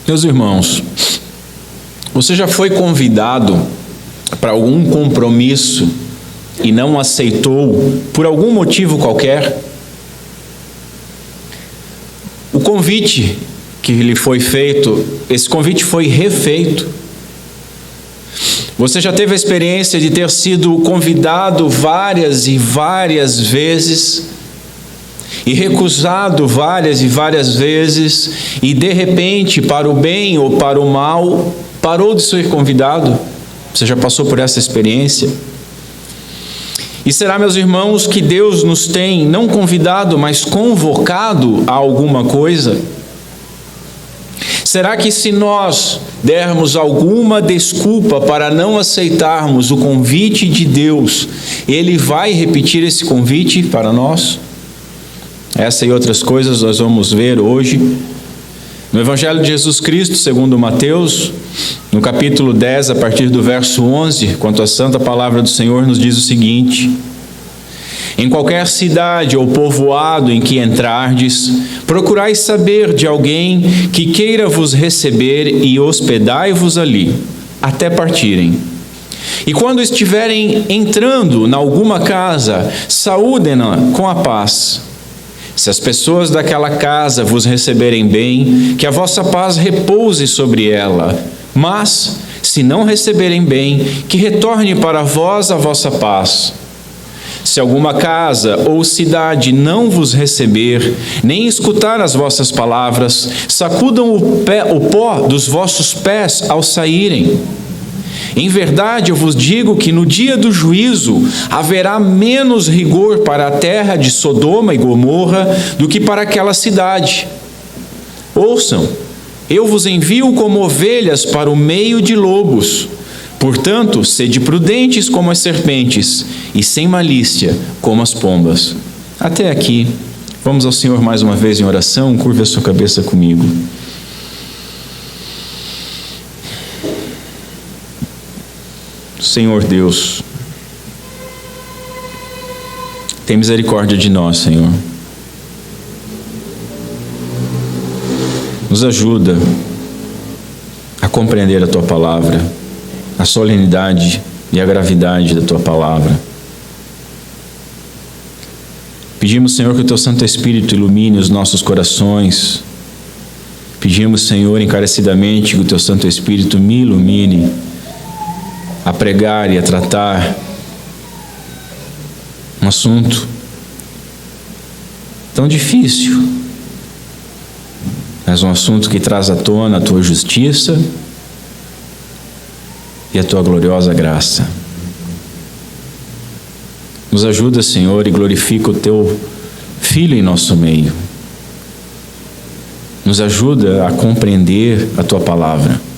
Meus irmãos, você já foi convidado para algum compromisso e não aceitou por algum motivo qualquer? O convite que lhe foi feito, esse convite foi refeito. Você já teve a experiência de ter sido convidado várias e várias vezes e recusado várias e várias vezes, e de repente, para o bem ou para o mal, parou de ser convidado? Você já passou por essa experiência? E será, meus irmãos, que Deus nos tem não convidado, mas convocado a alguma coisa? Será que se nós dermos alguma desculpa para não aceitarmos o convite de Deus, Ele vai repetir esse convite para nós? Essa e outras coisas nós vamos ver hoje no Evangelho de Jesus Cristo, segundo Mateus, no capítulo 10, a partir do verso 11, quanto a santa palavra do Senhor nos diz o seguinte: em qualquer cidade ou povoado em que entrardes, procurai saber de alguém que queira vos receber e hospedai-vos ali, até partirem. E quando estiverem entrando em alguma casa, saúdem-na com a paz. Se as pessoas daquela casa vos receberem bem, que a vossa paz repouse sobre ela. Mas, se não receberem bem, que retorne para vós a vossa paz. Se alguma casa ou cidade não vos receber, nem escutar as vossas palavras, sacudam o pó dos vossos pés ao saírem. Em verdade, eu vos digo que no dia do juízo haverá menos rigor para a terra de Sodoma e Gomorra do que para aquela cidade. Ouçam, eu vos envio como ovelhas para o meio de lobos. Portanto, sede prudentes como as serpentes e sem malícia como as pombas. Até aqui. Vamos ao Senhor mais uma vez em oração. Curve a sua cabeça comigo. Senhor Deus, tem misericórdia de nós, Senhor. Nos ajuda a compreender a Tua palavra, a solenidade e a gravidade da Tua palavra. Pedimos, Senhor, que o Teu Santo Espírito ilumine os nossos corações. Pedimos, Senhor, encarecidamente que o Teu Santo Espírito me ilumine a pregar e a tratar um assunto tão difícil, mas um assunto que traz à tona a Tua justiça e a Tua gloriosa graça. Nos ajuda, Senhor, e glorifica o Teu Filho em nosso meio. Nos ajuda a compreender a Tua palavra.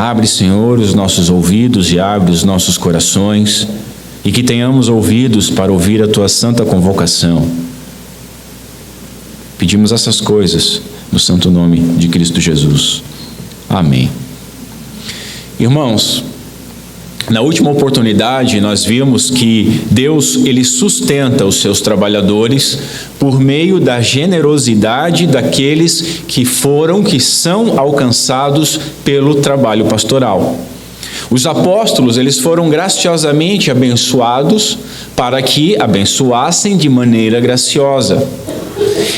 Abre, Senhor, os nossos ouvidos e abre os nossos corações, e que tenhamos ouvidos para ouvir a Tua santa convocação. Pedimos essas coisas no santo nome de Cristo Jesus. Amém. Irmãos, na última oportunidade nós vimos que Deus, Ele sustenta os seus trabalhadores por meio da generosidade daqueles que são alcançados pelo trabalho pastoral. Os apóstolos, eles foram graciosamente abençoados para que abençoassem de maneira graciosa.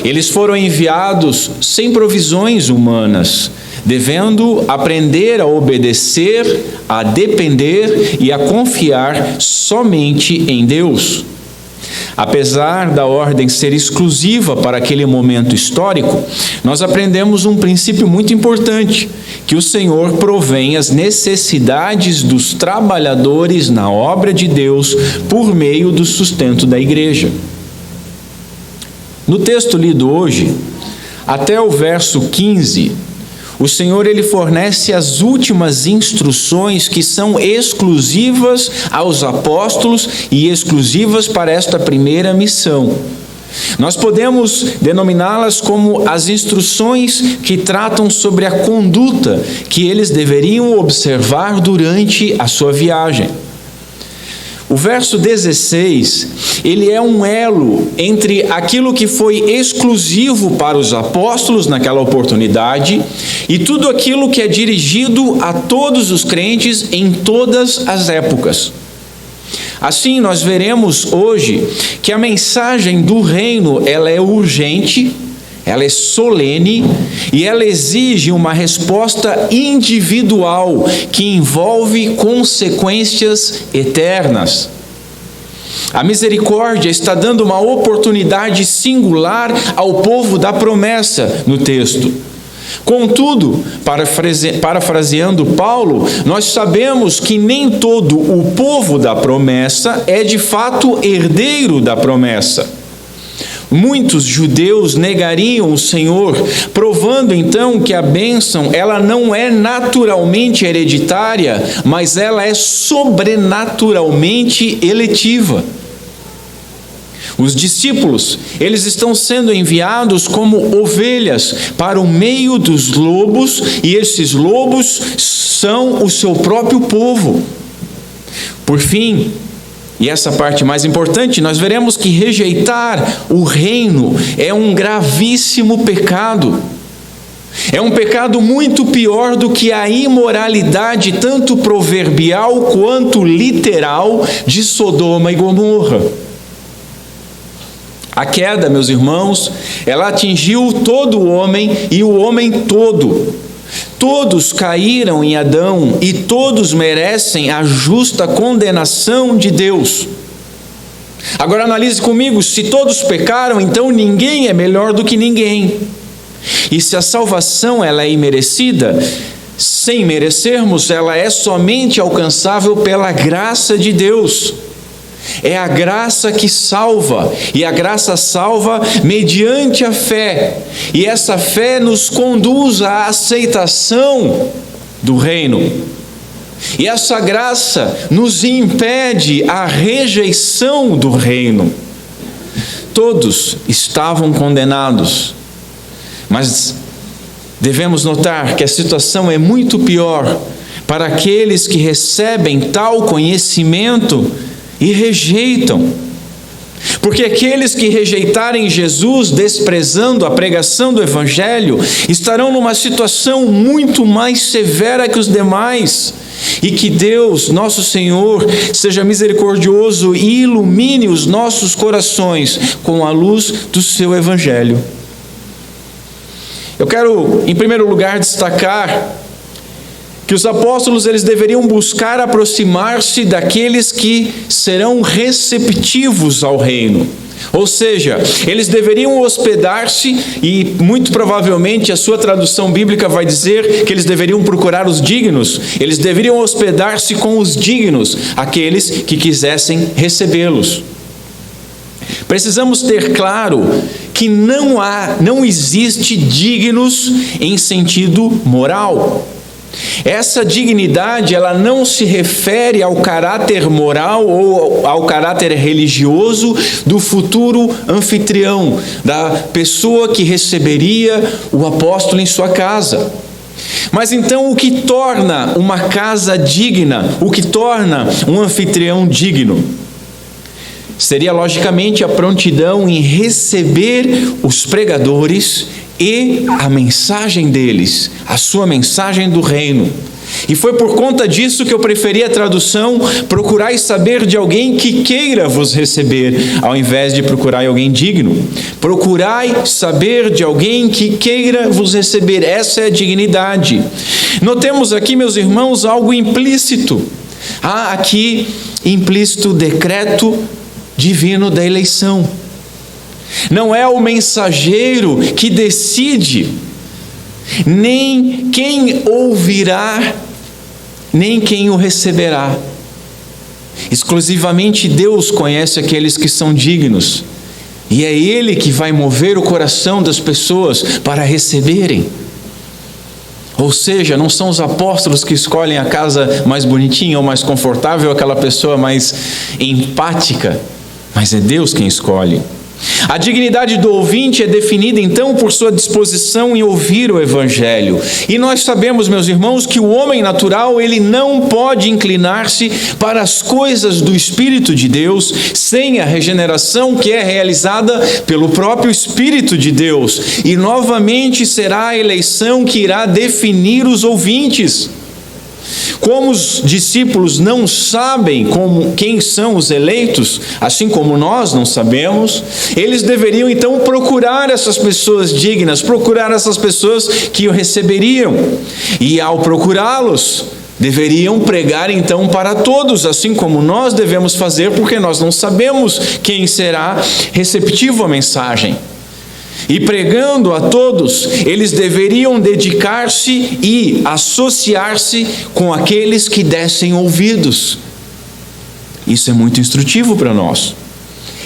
Eles foram enviados sem provisões humanas, devendo aprender a obedecer, a depender e a confiar somente em Deus. Apesar da ordem ser exclusiva para aquele momento histórico, nós aprendemos um princípio muito importante, que o Senhor provém as necessidades dos trabalhadores na obra de Deus por meio do sustento da igreja. No texto lido hoje, até o verso 15, o Senhor, Ele fornece as últimas instruções que são exclusivas aos apóstolos e exclusivas para esta primeira missão. Nós podemos denominá-las como as instruções que tratam sobre a conduta que eles deveriam observar durante a sua viagem. O verso 16, ele é um elo entre aquilo que foi exclusivo para os apóstolos naquela oportunidade e tudo aquilo que é dirigido a todos os crentes em todas as épocas. Assim, nós veremos hoje que a mensagem do reino, ela é urgente, ela é solene e ela exige uma resposta individual que envolve consequências eternas. A misericórdia está dando uma oportunidade singular ao povo da promessa no texto. Contudo, parafraseando Paulo, nós sabemos que nem todo o povo da promessa é de fato herdeiro da promessa. Muitos judeus negariam o Senhor, provando então que a bênção ela não é naturalmente hereditária, mas ela é sobrenaturalmente eletiva. Os discípulos, eles estão sendo enviados como ovelhas para o meio dos lobos, e esses lobos são o seu próprio povo. Por fim, e essa parte mais importante, nós veremos que rejeitar o reino é um gravíssimo pecado. É um pecado muito pior do que a imoralidade, tanto proverbial quanto literal, de Sodoma e Gomorra. A queda, meus irmãos, ela atingiu todo o homem e o homem todo. Todos caíram em Adão e todos merecem a justa condenação de Deus. Agora analise comigo, se todos pecaram, então ninguém é melhor do que ninguém. E se a salvação ela é imerecida, sem merecermos, ela é somente alcançável pela graça de Deus. É a graça que salva, e a graça salva mediante a fé, e essa fé nos conduz à aceitação do reino, e essa graça nos impede a rejeição do reino. Todos estavam condenados, mas devemos notar que a situação é muito pior para aqueles que recebem tal conhecimento e rejeitam. Porque aqueles que rejeitarem Jesus, desprezando a pregação do Evangelho, estarão numa situação muito mais severa que os demais. E que Deus, nosso Senhor, seja misericordioso e ilumine os nossos corações com a luz do seu Evangelho. Eu quero, em primeiro lugar, destacar que os apóstolos eles deveriam buscar aproximar-se daqueles que serão receptivos ao reino. Ou seja, eles deveriam hospedar-se, e muito provavelmente a sua tradução bíblica vai dizer que eles deveriam procurar os dignos. Eles deveriam hospedar-se com os dignos, aqueles que quisessem recebê-los. Precisamos ter claro que não existe dignos em sentido moral. Essa dignidade, ela não se refere ao caráter moral ou ao caráter religioso do futuro anfitrião, da pessoa que receberia o apóstolo em sua casa. Mas então o que torna uma casa digna, o que torna um anfitrião digno? Seria logicamente a prontidão em receber os pregadores e a mensagem deles, a sua mensagem do reino. E foi por conta disso que eu preferi a tradução: procurai saber de alguém que queira vos receber, ao invés de procurai alguém digno. Procurai saber de alguém que queira vos receber. Essa é a dignidade. Notemos aqui, meus irmãos, algo implícito. Há aqui implícito o decreto divino da eleição. Não é o mensageiro que decide, nem quem ouvirá, nem quem o receberá. Exclusivamente Deus conhece aqueles que são dignos, e é Ele que vai mover o coração das pessoas para receberem. Ou seja, não são os apóstolos que escolhem a casa mais bonitinha ou mais confortável, aquela pessoa mais empática, mas é Deus quem escolhe. A dignidade do ouvinte é definida então por sua disposição em ouvir o Evangelho. E nós sabemos, meus irmãos, que o homem natural, ele não pode inclinar-se para as coisas do Espírito de Deus sem a regeneração que é realizada pelo próprio Espírito de Deus. E novamente será a eleição que irá definir os ouvintes. Como os discípulos não sabem quem são os eleitos, assim como nós não sabemos, eles deveriam então procurar essas pessoas dignas, procurar essas pessoas que o receberiam. E ao procurá-los, deveriam pregar então para todos, assim como nós devemos fazer, porque nós não sabemos quem será receptivo à mensagem. E pregando a todos, eles deveriam dedicar-se e associar-se com aqueles que dessem ouvidos. Isso é muito instrutivo para nós.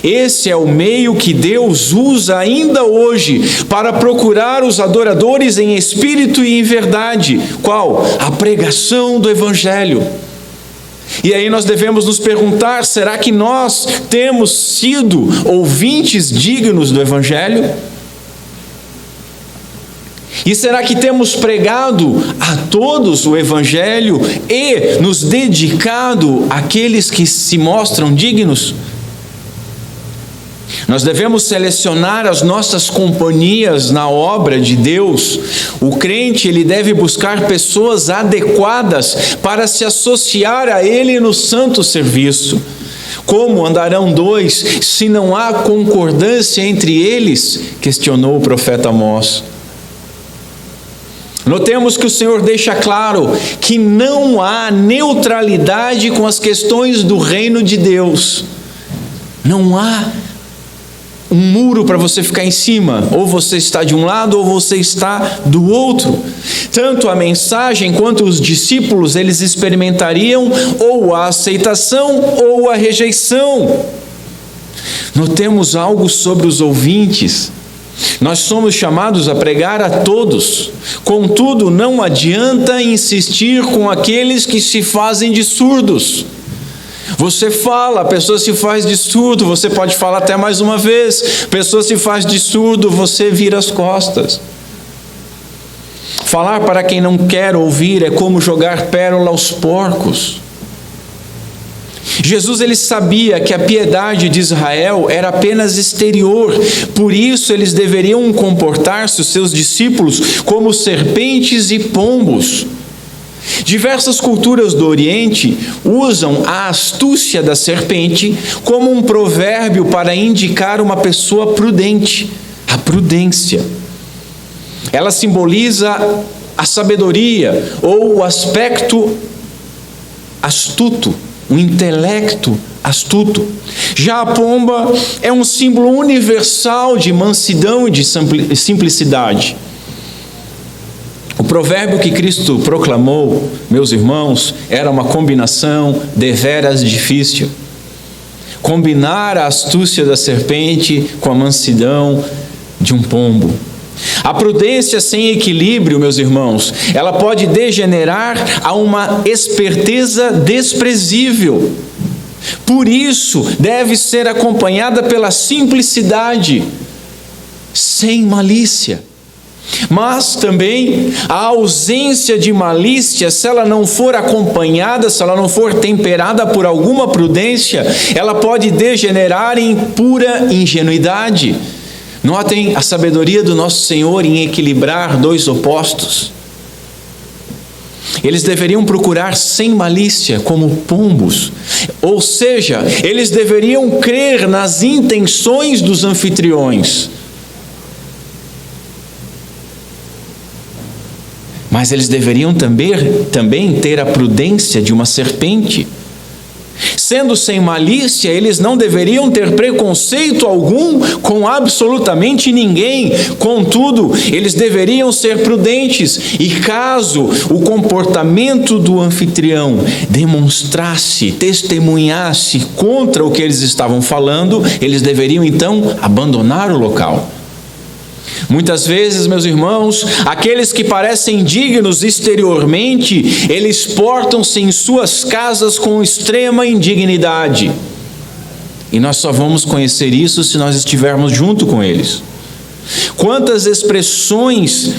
Esse é o meio que Deus usa ainda hoje para procurar os adoradores em espírito e em verdade. Qual? A pregação do Evangelho. E aí nós devemos nos perguntar, será que nós temos sido ouvintes dignos do Evangelho? E será que temos pregado a todos o Evangelho e nos dedicado àqueles que se mostram dignos? Nós devemos selecionar as nossas companhias na obra de Deus. O crente, ele deve buscar pessoas adequadas para se associar a ele no santo serviço. Como andarão dois se não há concordância entre eles? Questionou o profeta Amós. Notemos que o Senhor deixa claro que não há neutralidade com as questões do reino de Deus. Não há um muro para você ficar em cima, ou você está de um lado ou você está do outro. Tanto a mensagem quanto os discípulos, eles experimentariam ou a aceitação ou a rejeição. Notemos algo sobre os ouvintes. Nós somos chamados a pregar a todos, contudo, não adianta insistir com aqueles que se fazem de surdos. Você fala, a pessoa se faz de surdo, você pode falar até mais uma vez, a pessoa se faz de surdo, você vira as costas. Falar para quem não quer ouvir é como jogar pérola aos porcos. Jesus, ele sabia que a piedade de Israel era apenas exterior, por isso eles deveriam comportar-se, os seus discípulos, como serpentes e pombos. Diversas culturas do Oriente usam a astúcia da serpente como um provérbio para indicar uma pessoa prudente, a prudência. Ela simboliza a sabedoria ou o aspecto astuto, o intelecto astuto. Já a pomba é um símbolo universal de mansidão e de simplicidade. O provérbio que Cristo proclamou, meus irmãos, era uma combinação deveras difícil. Combinar a astúcia da serpente com a mansidão de um pombo. A prudência sem equilíbrio, meus irmãos, ela pode degenerar a uma esperteza desprezível. Por isso, deve ser acompanhada pela simplicidade, sem malícia. Mas também a ausência de malícia, se ela não for acompanhada, se ela não for temperada por alguma prudência, ela pode degenerar em pura ingenuidade. Notem a sabedoria do nosso Senhor em equilibrar dois opostos. Eles deveriam procurar sem malícia, como pombos. Ou seja, eles deveriam crer nas intenções dos anfitriões. Mas eles deveriam também ter a prudência de uma serpente. Sendo sem malícia, eles não deveriam ter preconceito algum com absolutamente ninguém. Contudo, eles deveriam ser prudentes. E caso o comportamento do anfitrião demonstrasse, testemunhasse contra o que eles estavam falando, eles deveriam então abandonar o local. Muitas vezes, meus irmãos, aqueles que parecem dignos exteriormente, eles portam-se em suas casas com extrema indignidade. E nós só vamos conhecer isso se nós estivermos junto com eles. Quantas expressões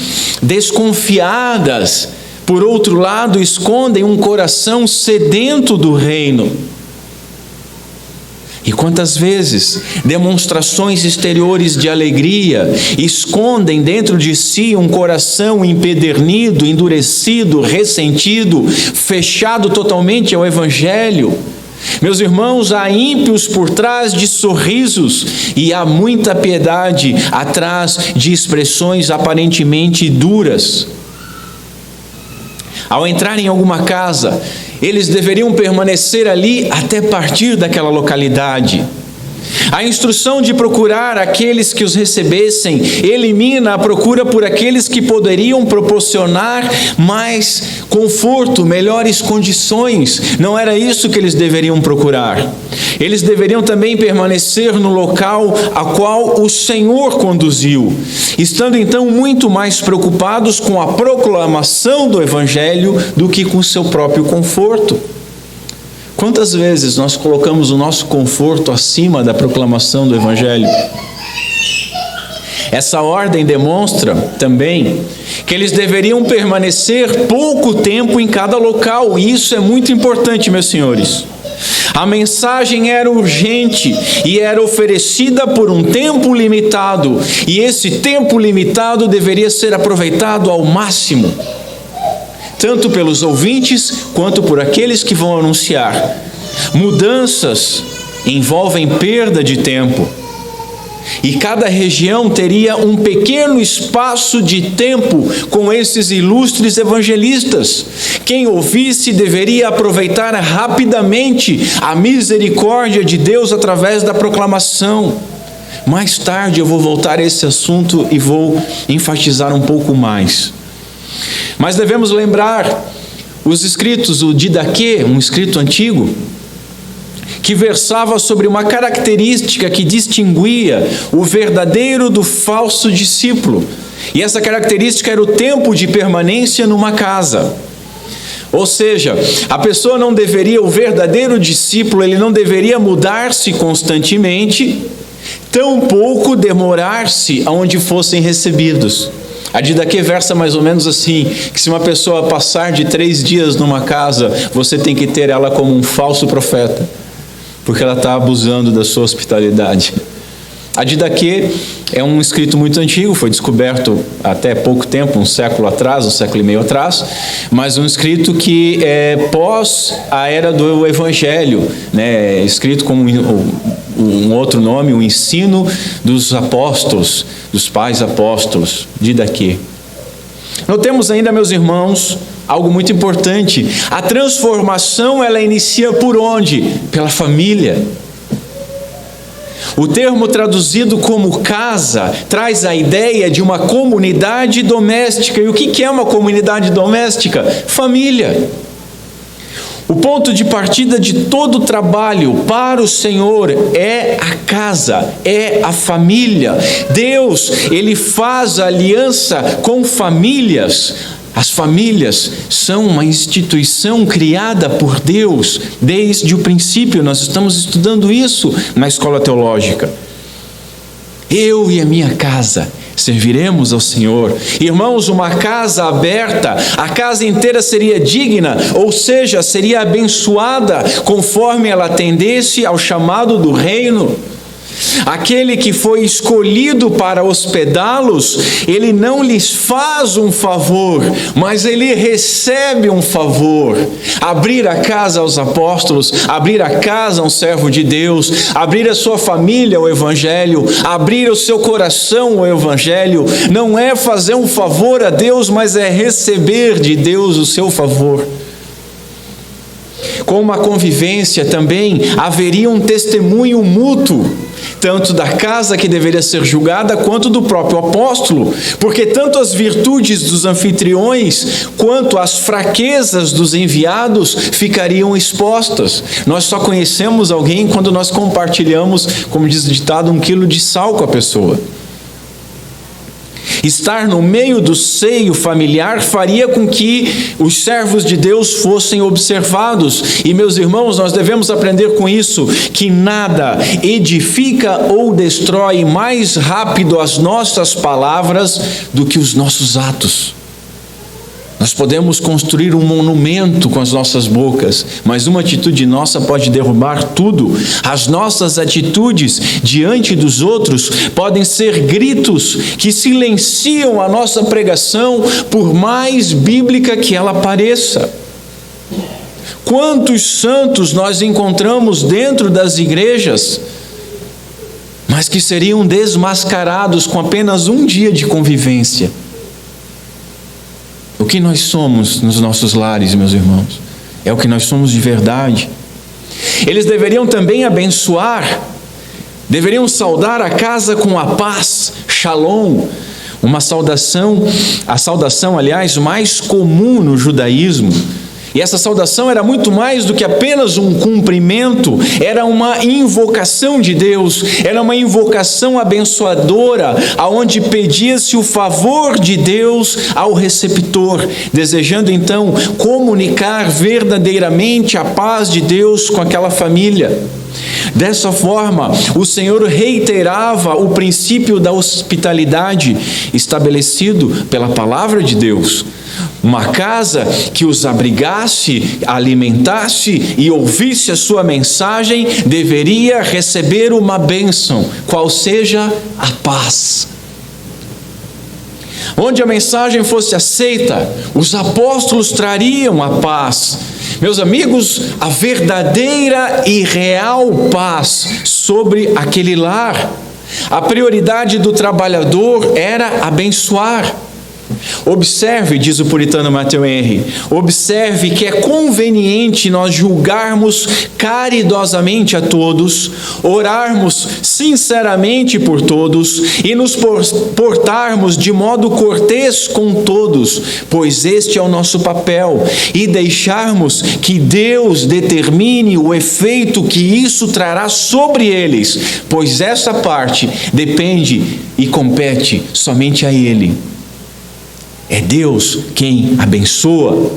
desconfiadas, por outro lado, escondem um coração sedento do reino. E quantas vezes demonstrações exteriores de alegria escondem dentro de si um coração empedernido, endurecido, ressentido, fechado totalmente ao Evangelho. Meus irmãos, há ímpios por trás de sorrisos e há muita piedade atrás de expressões aparentemente duras. Ao entrar em alguma casa, eles deveriam permanecer ali até partir daquela localidade. A instrução de procurar aqueles que os recebessem elimina a procura por aqueles que poderiam proporcionar mais conforto, melhores condições. Não era isso que eles deveriam procurar. Eles deveriam também permanecer no local a qual o Senhor conduziu, estando então muito mais preocupados com a proclamação do Evangelho do que com o seu próprio conforto. Quantas vezes nós colocamos o nosso conforto acima da proclamação do Evangelho? Essa ordem demonstra também que eles deveriam permanecer pouco tempo em cada local, e isso é muito importante, meus senhores. A mensagem era urgente e era oferecida por um tempo limitado, e esse tempo limitado deveria ser aproveitado ao máximo, tanto pelos ouvintes quanto por aqueles que vão anunciar. Mudanças envolvem perda de tempo, e cada região teria um pequeno espaço de tempo com esses ilustres evangelistas. Quem ouvisse deveria aproveitar rapidamente a misericórdia de Deus através da proclamação. Mais tarde eu vou voltar a esse assunto e vou enfatizar um pouco mais. Mas devemos lembrar os escritos, o Didaquê, um escrito antigo, que versava sobre uma característica que distinguia o verdadeiro do falso discípulo. E essa característica era o tempo de permanência numa casa. Ou seja, a pessoa não deveria, o verdadeiro discípulo, ele não deveria mudar-se constantemente, tampouco demorar-se aonde fossem recebidos. A Didaquê versa mais ou menos assim, que se uma pessoa passar de 3 dias numa casa, você tem que ter ela como um falso profeta, porque ela está abusando da sua hospitalidade. A Didaquê é um escrito muito antigo, foi descoberto até pouco tempo, um século atrás, um século e meio atrás, mas um escrito que é pós a era do Evangelho, né? Escrito com um outro nome, o ensino dos apóstolos, dos pais apóstolos, Didaquê. Notemos ainda, meus irmãos, algo muito importante. A transformação, ela inicia por onde? Pela família. O termo traduzido como casa traz a ideia de uma comunidade doméstica. E o que é uma comunidade doméstica? Família. O ponto de partida de todo trabalho para o Senhor é a casa, é a família. Deus, Ele faz aliança com famílias. As famílias são uma instituição criada por Deus desde o princípio. Nós estamos estudando isso na escola teológica. Eu e a minha casa serviremos ao Senhor. Irmãos, uma casa aberta, a casa inteira seria digna, ou seja, seria abençoada conforme ela atendesse ao chamado do reino. Aquele que foi escolhido para hospedá-los, ele não lhes faz um favor, mas ele recebe um favor. Abrir a casa aos apóstolos, abrir a casa a um servo de Deus, abrir a sua família ao Evangelho, abrir o seu coração ao Evangelho, não é fazer um favor a Deus, mas é receber de Deus o seu favor. Com uma convivência também haveria um testemunho mútuo, tanto da casa que deveria ser julgada, quanto do próprio apóstolo, porque tanto as virtudes dos anfitriões, quanto as fraquezas dos enviados ficariam expostas. Nós só conhecemos alguém quando nós compartilhamos, como diz o ditado, 1 quilo de sal com a pessoa. Estar no meio do seio familiar faria com que os servos de Deus fossem observados. E, meus irmãos, nós devemos aprender com isso, que nada edifica ou destrói mais rápido as nossas palavras do que os nossos atos. Nós podemos construir um monumento com as nossas bocas, mas uma atitude nossa pode derrubar tudo. As nossas atitudes diante dos outros podem ser gritos que silenciam a nossa pregação, por mais bíblica que ela pareça. Quantos santos nós encontramos dentro das igrejas, mas que seriam desmascarados com apenas um dia de convivência? O que nós somos nos nossos lares, meus irmãos, é o que nós somos de verdade. Eles deveriam também abençoar, deveriam saudar a casa com a paz, shalom, uma saudação, a saudação, aliás, mais comum no judaísmo. E essa saudação era muito mais do que apenas um cumprimento, era uma invocação de Deus, era uma invocação abençoadora, aonde pedia-se o favor de Deus ao receptor, desejando então comunicar verdadeiramente a paz de Deus com aquela família. Dessa forma, o Senhor reiterava o princípio da hospitalidade estabelecido pela palavra de Deus. Uma casa que os abrigasse, alimentasse e ouvisse a sua mensagem deveria receber uma bênção, qual seja a paz. Onde a mensagem fosse aceita, os apóstolos trariam a paz. Meus amigos, a verdadeira e real paz sobre aquele lar. A prioridade do trabalhador era abençoar. Observe, diz o puritano Matthew Henry, observe que é conveniente nós julgarmos caridosamente a todos, orarmos sinceramente por todos e nos portarmos de modo cortês com todos, pois este é o nosso papel, e deixarmos que Deus determine o efeito que isso trará sobre eles, pois essa parte depende e compete somente a Ele. É Deus quem abençoa.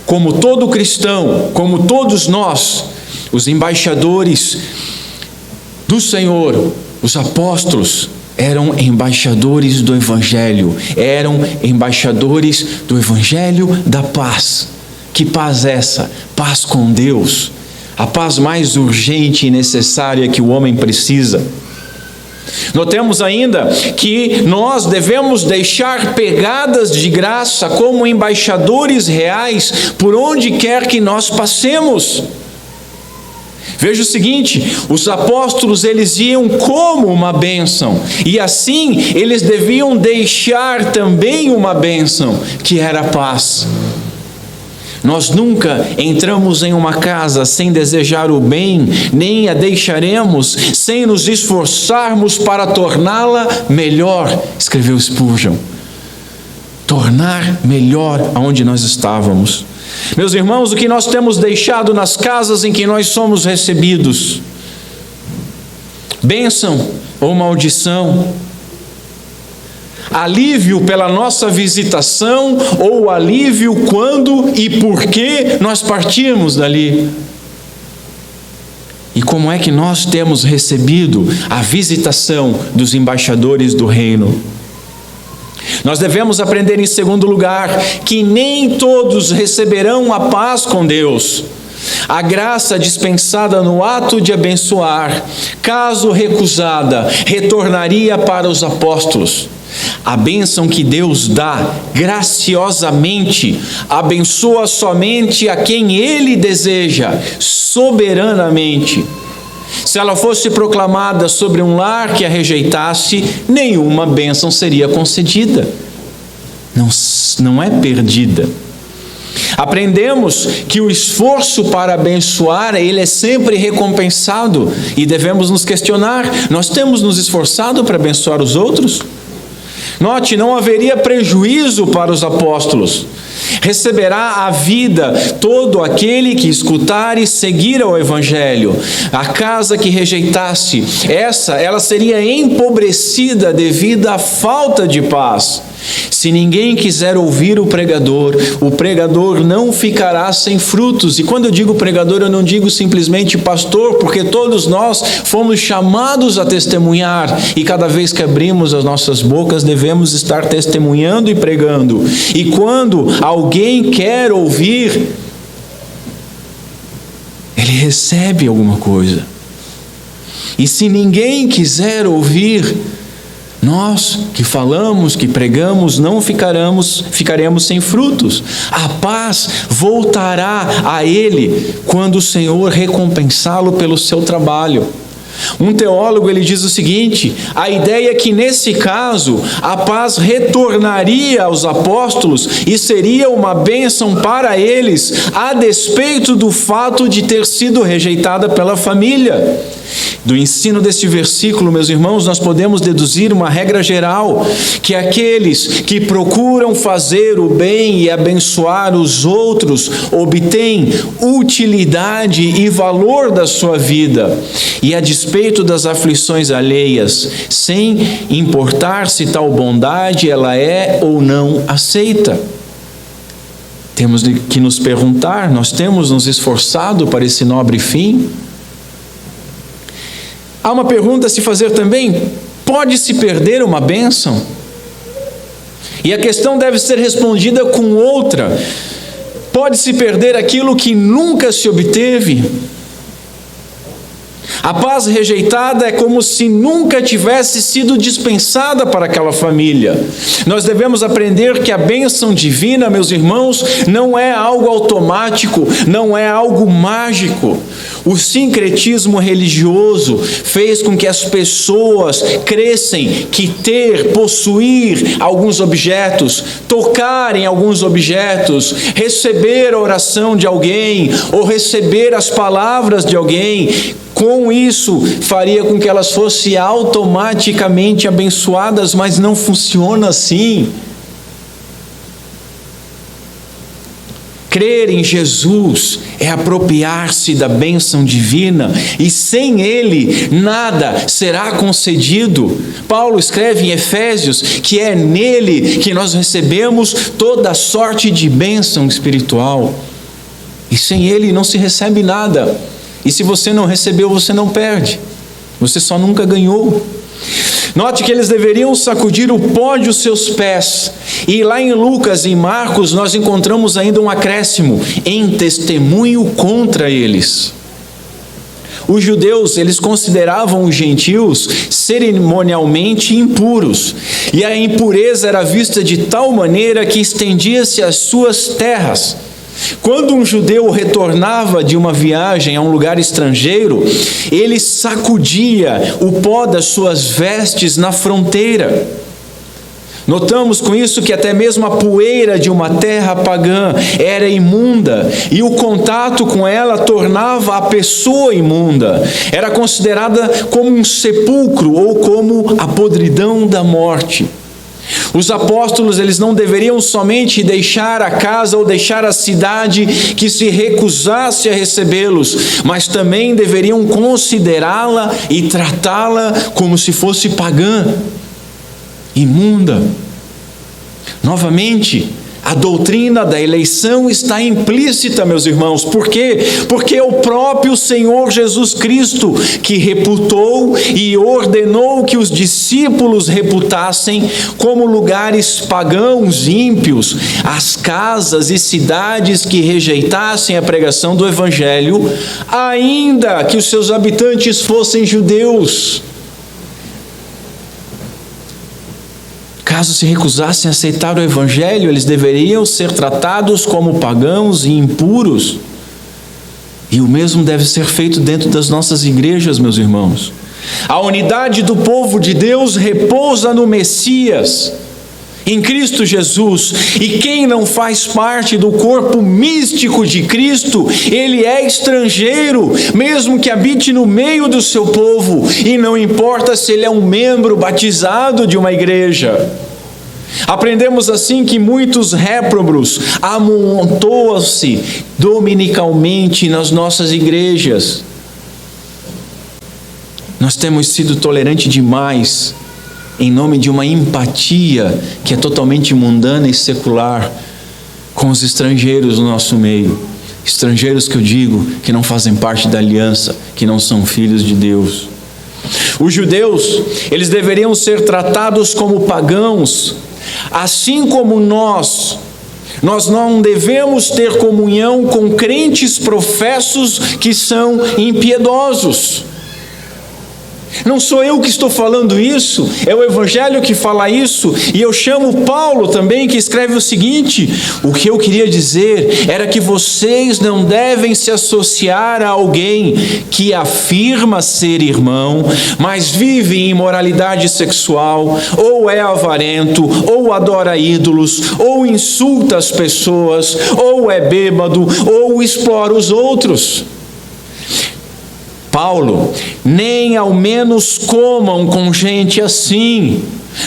Como todo cristão, como todos nós, os embaixadores do Senhor, os apóstolos, eram embaixadores do Evangelho, eram embaixadores do Evangelho da paz. Que paz é essa? Paz com Deus, a paz mais urgente e necessária que o homem precisa. Notemos ainda que nós devemos deixar pegadas de graça como embaixadores reais por onde quer que nós passemos. Veja o seguinte, os apóstolos eles iam como uma bênção, e assim eles deviam deixar também uma bênção, que era a paz. Nós nunca entramos em uma casa sem desejar o bem, nem a deixaremos sem nos esforçarmos para torná-la melhor, escreveu Spurgeon. Tornar melhor aonde nós estávamos. Meus irmãos, o que nós temos deixado nas casas em que nós somos recebidos? Bênção ou maldição? Alívio pela nossa visitação ou alívio quando e por que nós partimos dali? E como é que nós temos recebido a visitação dos embaixadores do reino? Nós devemos aprender, em segundo lugar, que nem todos receberão a paz com Deus. A graça dispensada no ato de abençoar, caso recusada, retornaria para os apóstolos. A bênção que Deus dá graciosamente abençoa somente a quem Ele deseja, soberanamente. Se ela fosse proclamada sobre um lar que a rejeitasse, nenhuma bênção seria concedida. Não é perdida. Aprendemos que o esforço para abençoar, ele é sempre recompensado, e devemos nos questionar: nós temos nos esforçado para abençoar os outros? Note, não haveria prejuízo para os apóstolos. Receberá a vida todo aquele que escutar e seguir ao Evangelho. A casa que rejeitasse, ela seria empobrecida devido à falta de paz. Se ninguém quiser ouvir o pregador não ficará sem frutos. E quando eu digo pregador, eu não digo simplesmente pastor, porque todos nós fomos chamados a testemunhar, e cada vez que abrimos as nossas bocas, devemos estar testemunhando e pregando. E quando alguém quer ouvir, ele recebe alguma coisa. E se ninguém quiser ouvir, nós que falamos, que pregamos, não ficaremos sem frutos. A paz voltará a ele quando o Senhor recompensá-lo pelo seu trabalho. Um teólogo, ele diz o seguinte: a ideia é que nesse caso a paz retornaria aos apóstolos e seria uma bênção para eles, a despeito do fato de ter sido rejeitada pela família. Do ensino deste versículo, meus irmãos, nós podemos deduzir uma regra geral, que aqueles que procuram fazer o bem e abençoar os outros obtêm utilidade e valor da sua vida, e a despeito das aflições alheias, sem importar se tal bondade ela é ou não aceita. Temos que nos perguntar: nós temos nos esforçado para esse nobre fim? Há uma pergunta a se fazer também: pode-se perder uma bênção? E a questão deve ser respondida com outra: pode-se perder aquilo que nunca se obteve? A paz rejeitada é como se nunca tivesse sido dispensada para aquela família. Nós devemos aprender que a bênção divina, meus irmãos, não é algo automático, não é algo mágico. O sincretismo religioso fez com que as pessoas crescem que possuir alguns objetos, tocar em alguns objetos, receber a oração de alguém ou receber as palavras de alguém, com isso faria com que elas fossem automaticamente abençoadas, mas não funciona assim. Crer em Jesus é apropriar-se da bênção divina, e sem Ele nada será concedido. Paulo escreve em Efésios que é nele que nós recebemos toda sorte de bênção espiritual, e sem Ele não se recebe nada. E se você não recebeu, você não perde, você só nunca ganhou. Note que eles deveriam sacudir o pó de os seus pés. E lá em Lucas e em Marcos nós encontramos ainda um acréscimo: em testemunho contra eles. Os judeus, eles consideravam os gentios cerimonialmente impuros, e a impureza era vista de tal maneira que estendia-se às suas terras. Quando um judeu retornava de uma viagem a um lugar estrangeiro, ele sacudia o pó das suas vestes na fronteira. Notamos com isso que até mesmo a poeira de uma terra pagã era imunda, e o contato com ela tornava a pessoa imunda. Era considerada como um sepulcro ou como a podridão da morte. Os apóstolos, eles não deveriam somente deixar a casa ou deixar a cidade que se recusasse a recebê-los, mas também deveriam considerá-la e tratá-la como se fosse pagã, imunda. Novamente, a doutrina da eleição está implícita, meus irmãos. Por quê? Porque é o próprio Senhor Jesus Cristo que reputou e ordenou que os discípulos reputassem como lugares pagãos, ímpios, as casas e cidades que rejeitassem a pregação do Evangelho, ainda que os seus habitantes fossem judeus. Caso se recusassem a aceitar o Evangelho, eles deveriam ser tratados como pagãos e impuros. E o mesmo deve ser feito dentro das nossas igrejas, meus irmãos. A unidade do povo de Deus repousa no Messias, em Cristo Jesus. E quem não faz parte do corpo místico de Cristo, ele é estrangeiro, mesmo que habite no meio do seu povo, e não importa se ele é um membro batizado de uma igreja. Aprendemos assim que muitos réprobos amontoam-se dominicalmente nas nossas igrejas. Nós temos sido tolerantes demais em nome de uma empatia que é totalmente mundana e secular com os estrangeiros no nosso meio. Estrangeiros que eu digo que não fazem parte da aliança, que não são filhos de Deus. Os judeus, eles deveriam ser tratados como pagãos, assim como nós não devemos ter comunhão com crentes professos que são impiedosos. Não sou eu que estou falando isso, é o Evangelho que fala isso, e eu chamo Paulo também, que escreve o seguinte: o que eu queria dizer era que vocês não devem se associar a alguém que afirma ser irmão, mas vive em imoralidade sexual, ou é avarento, ou adora ídolos, ou insulta as pessoas, ou é bêbado, ou explora os outros. Paulo, nem ao menos comam com gente assim.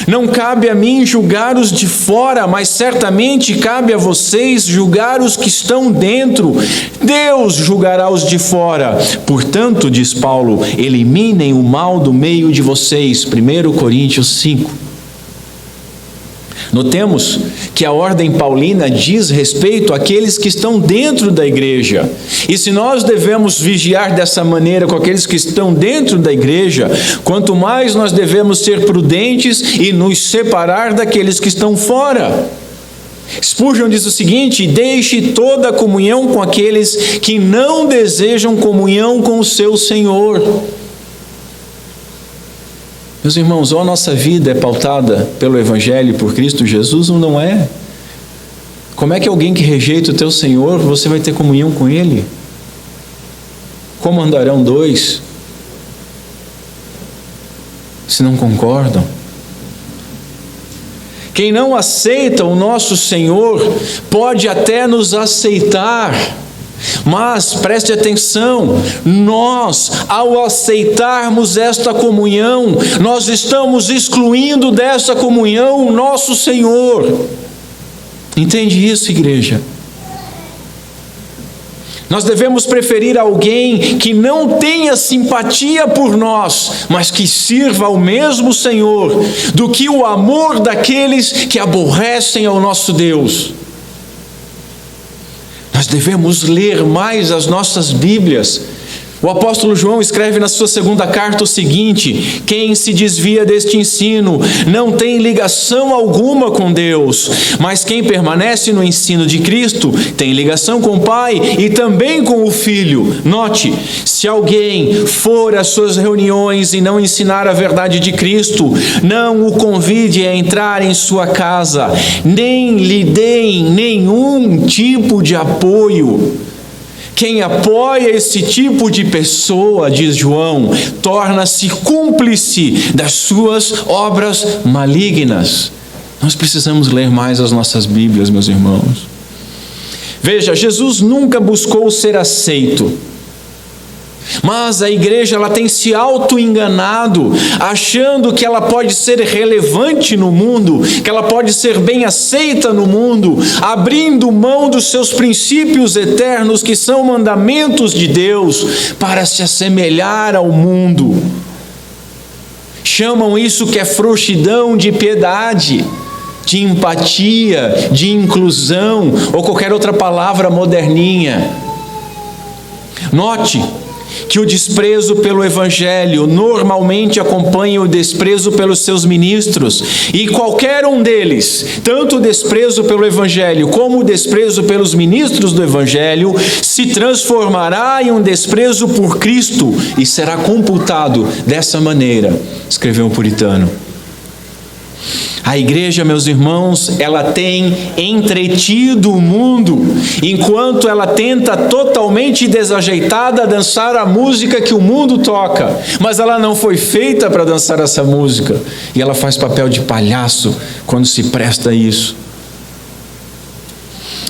Não cabe a mim julgar os de fora, mas certamente cabe a vocês julgar os que estão dentro. Deus julgará os de fora. Portanto, diz Paulo, eliminem o mal do meio de vocês. 1 Coríntios 5. Notemos que a ordem paulina diz respeito àqueles que estão dentro da igreja. E se nós devemos vigiar dessa maneira com aqueles que estão dentro da igreja, quanto mais nós devemos ser prudentes e nos separar daqueles que estão fora. Spurgeon diz o seguinte: deixe toda a comunhão com aqueles que não desejam comunhão com o seu Senhor. Meus irmãos, ou a nossa vida é pautada pelo Evangelho por Cristo Jesus ou não é? Como é que alguém que rejeita o teu Senhor, você vai ter comunhão com Ele? Como andarão dois se não concordam? Quem não aceita o nosso Senhor pode até nos aceitar, mas preste atenção, nós, ao aceitarmos esta comunhão, nós estamos excluindo dessa comunhão o nosso Senhor. Entende isso, igreja? Nós devemos preferir alguém que não tenha simpatia por nós, mas que sirva ao mesmo Senhor, do que o amor daqueles que aborrecem ao nosso Deus. Nós devemos ler mais as nossas Bíblias. O apóstolo João escreve na sua segunda carta o seguinte: quem se desvia deste ensino não tem ligação alguma com Deus, mas quem permanece no ensino de Cristo tem ligação com o Pai e também com o Filho. Note, se alguém for às suas reuniões e não ensinar a verdade de Cristo, não o convide a entrar em sua casa, nem lhe deem nenhum tipo de apoio. Quem apoia esse tipo de pessoa, diz João, torna-se cúmplice das suas obras malignas. Nós precisamos ler mais as nossas Bíblias, meus irmãos. Veja, Jesus nunca buscou ser aceito. Mas a igreja, ela tem se auto-enganado, achando que ela pode ser relevante no mundo, que ela pode ser bem aceita no mundo, abrindo mão dos seus princípios eternos, que são mandamentos de Deus, para se assemelhar ao mundo. Chamam isso que é frouxidão de piedade, de empatia, de inclusão, ou qualquer outra palavra moderninha. Note que o desprezo pelo Evangelho normalmente acompanha o desprezo pelos seus ministros, e qualquer um deles, tanto o desprezo pelo Evangelho como o desprezo pelos ministros do Evangelho, se transformará em um desprezo por Cristo e será computado dessa maneira, escreveu um puritano. A igreja, meus irmãos, ela tem entretido o mundo, enquanto ela tenta totalmente desajeitada dançar a música que o mundo toca, mas ela não foi feita para dançar essa música, e ela faz papel de palhaço quando se presta a isso.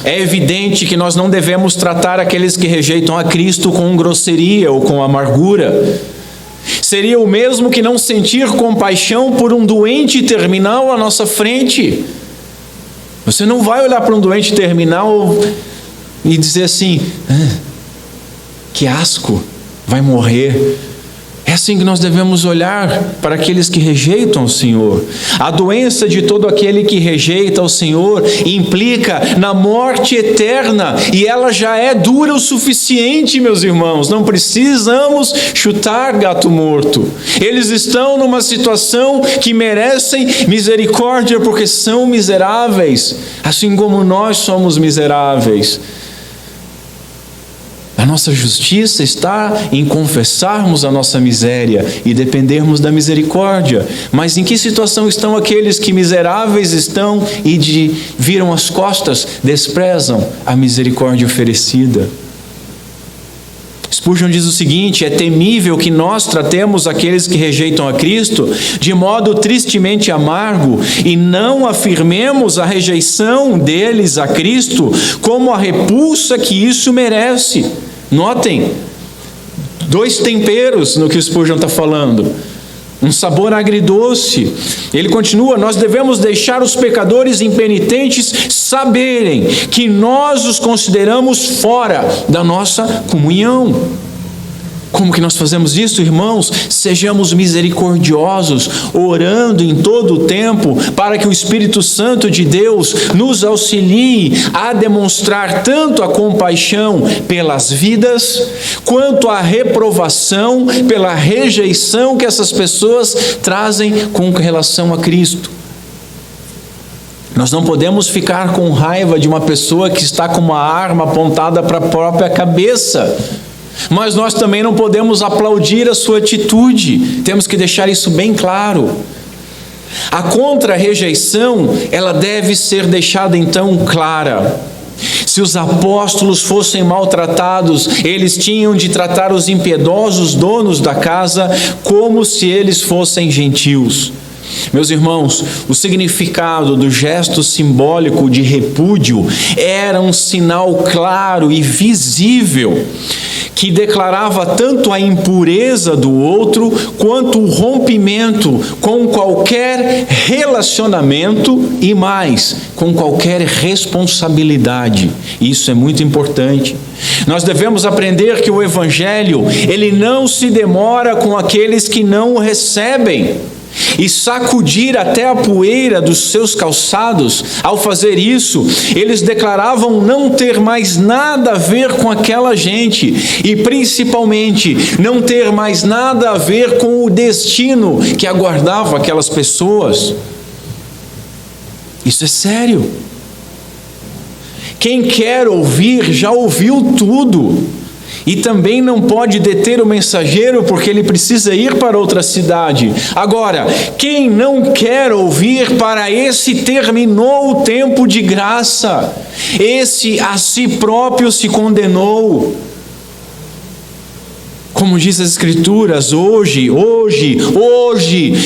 É evidente que nós não devemos tratar aqueles que rejeitam a Cristo com grosseria ou com amargura. Seria o mesmo que não sentir compaixão por um doente terminal à nossa frente. Você não vai olhar para um doente terminal e dizer assim: que asco, vai morrer. É assim que nós devemos olhar para aqueles que rejeitam o Senhor. A doença de todo aquele que rejeita o Senhor implica na morte eterna, e ela já é dura o suficiente, meus irmãos. Não precisamos chutar gato morto. Eles estão numa situação que merecem misericórdia porque são miseráveis, assim como nós somos miseráveis. A nossa justiça está em confessarmos a nossa miséria e dependermos da misericórdia. Mas em que situação estão aqueles que miseráveis estão e viram as costas, desprezam a misericórdia oferecida? Spurgeon diz o seguinte: é temível que nós tratemos aqueles que rejeitam a Cristo de modo tristemente amargo e não afirmemos a rejeição deles a Cristo como a repulsa que isso merece. Notem, dois temperos no que o Spurgeon está falando. Um sabor agridoce. Ele continua: nós devemos deixar os pecadores impenitentes saberem que nós os consideramos fora da nossa comunhão. Como que nós fazemos isso, irmãos? Sejamos misericordiosos, orando em todo o tempo para que o Espírito Santo de Deus nos auxilie a demonstrar tanto a compaixão pelas vidas, quanto a reprovação pela rejeição que essas pessoas trazem com relação a Cristo. Nós não podemos ficar com raiva de uma pessoa que está com uma arma apontada para a própria cabeça. Mas nós também não podemos aplaudir a sua atitude. Temos que deixar isso bem claro. A contra-rejeição, ela deve ser deixada então clara. Se os apóstolos fossem maltratados, eles tinham de tratar os impiedosos donos da casa como se eles fossem gentios. Meus irmãos, o significado do gesto simbólico de repúdio era um sinal claro e visível que declarava tanto a impureza do outro quanto o rompimento com qualquer relacionamento e mais, com qualquer responsabilidade. Isso é muito importante. Nós devemos aprender que o Evangelho, ele não se demora com aqueles que não o recebem. E sacudir até a poeira dos seus calçados. Ao fazer isso, eles declaravam não ter mais nada a ver com aquela gente e principalmente não ter mais nada a ver com o destino que aguardava aquelas pessoas. Isso é sério. Quem quer ouvir já ouviu tudo. E também não pode deter o mensageiro porque ele precisa ir para outra cidade. Agora, quem não quer ouvir, para esse terminou o tempo de graça. Esse a si próprio se condenou. Como diz as Escrituras, hoje,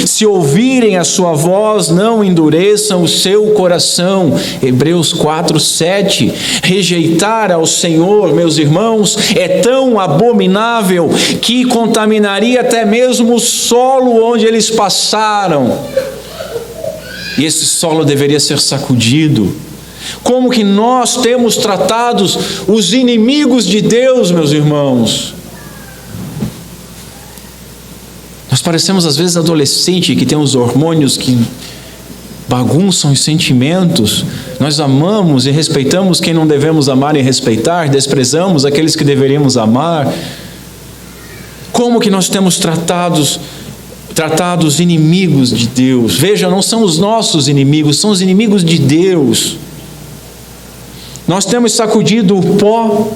se ouvirem a sua voz, não endureçam o seu coração. Hebreus 4:7. Rejeitar ao Senhor, meus irmãos, é tão abominável que contaminaria até mesmo o solo onde eles passaram. E esse solo deveria ser sacudido. Como que nós temos tratado os inimigos de Deus, meus irmãos? Nós parecemos às vezes adolescente que tem os hormônios que bagunçam os sentimentos. Nós amamos e respeitamos quem não devemos amar e respeitar, desprezamos aqueles que deveríamos amar. Como que nós temos tratado os inimigos de Deus? Veja, não são os nossos inimigos, são os inimigos de Deus. Nós temos sacudido o pó.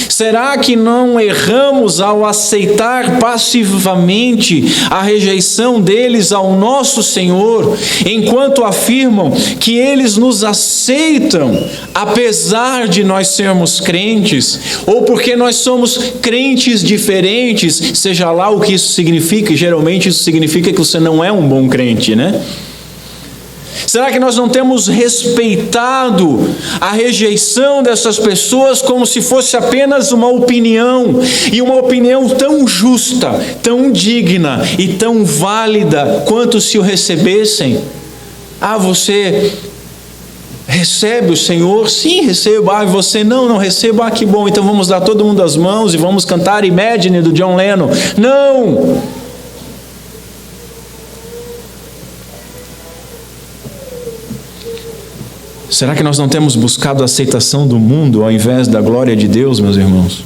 Será que não erramos ao aceitar passivamente a rejeição deles ao nosso Senhor, enquanto afirmam que eles nos aceitam, apesar de nós sermos crentes, ou porque nós somos crentes diferentes, seja lá o que isso significa? Geralmente isso significa que você não é um bom crente, né? Será que nós não temos respeitado a rejeição dessas pessoas como se fosse apenas uma opinião, e uma opinião tão justa, tão digna e tão válida quanto se o recebessem? Ah, você Recebe o Senhor? Sim, recebo. Ah, você não recebo? Ah, que bom, então vamos dar todo mundo as mãos e vamos cantar Imagine do John Lennon. Não! Será que nós não temos buscado a aceitação do mundo ao invés da glória de Deus, meus irmãos?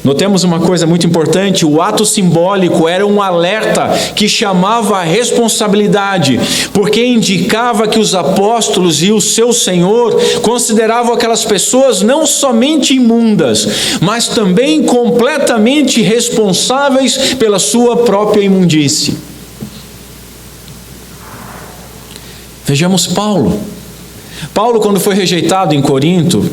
Notemos uma coisa muito importante: o ato simbólico era um alerta que chamava a responsabilidade, porque indicava que os apóstolos e o seu Senhor consideravam aquelas pessoas não somente imundas, mas também completamente responsáveis pela sua própria imundície. Vejamos Paulo. Paulo, quando foi rejeitado em Corinto,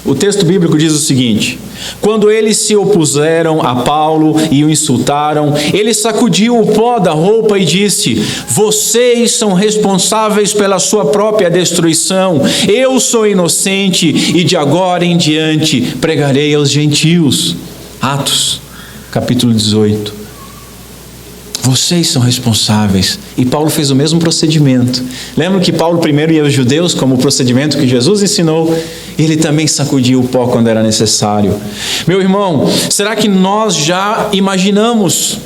o texto bíblico diz o seguinte: quando eles se opuseram a Paulo e o insultaram, ele sacudiu o pó da roupa e disse: vocês são responsáveis pela sua própria destruição, eu sou inocente e de agora em diante pregarei aos gentios. Atos, capítulo 18. Vocês são responsáveis. E Paulo fez o mesmo procedimento. Lembra que Paulo primeiro ia aos judeus, como o procedimento que Jesus ensinou? Ele também sacudia o pó quando era necessário. Meu irmão, será que nós já imaginamos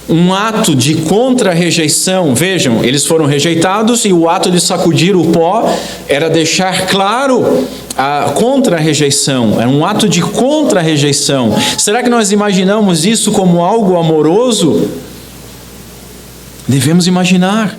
um ato de contra-rejeição? Vejam, eles foram rejeitados e o ato de sacudir o pó era deixar claro a contra-rejeição, era um ato de contra-rejeição. Será que nós imaginamos isso como algo amoroso? Devemos imaginar.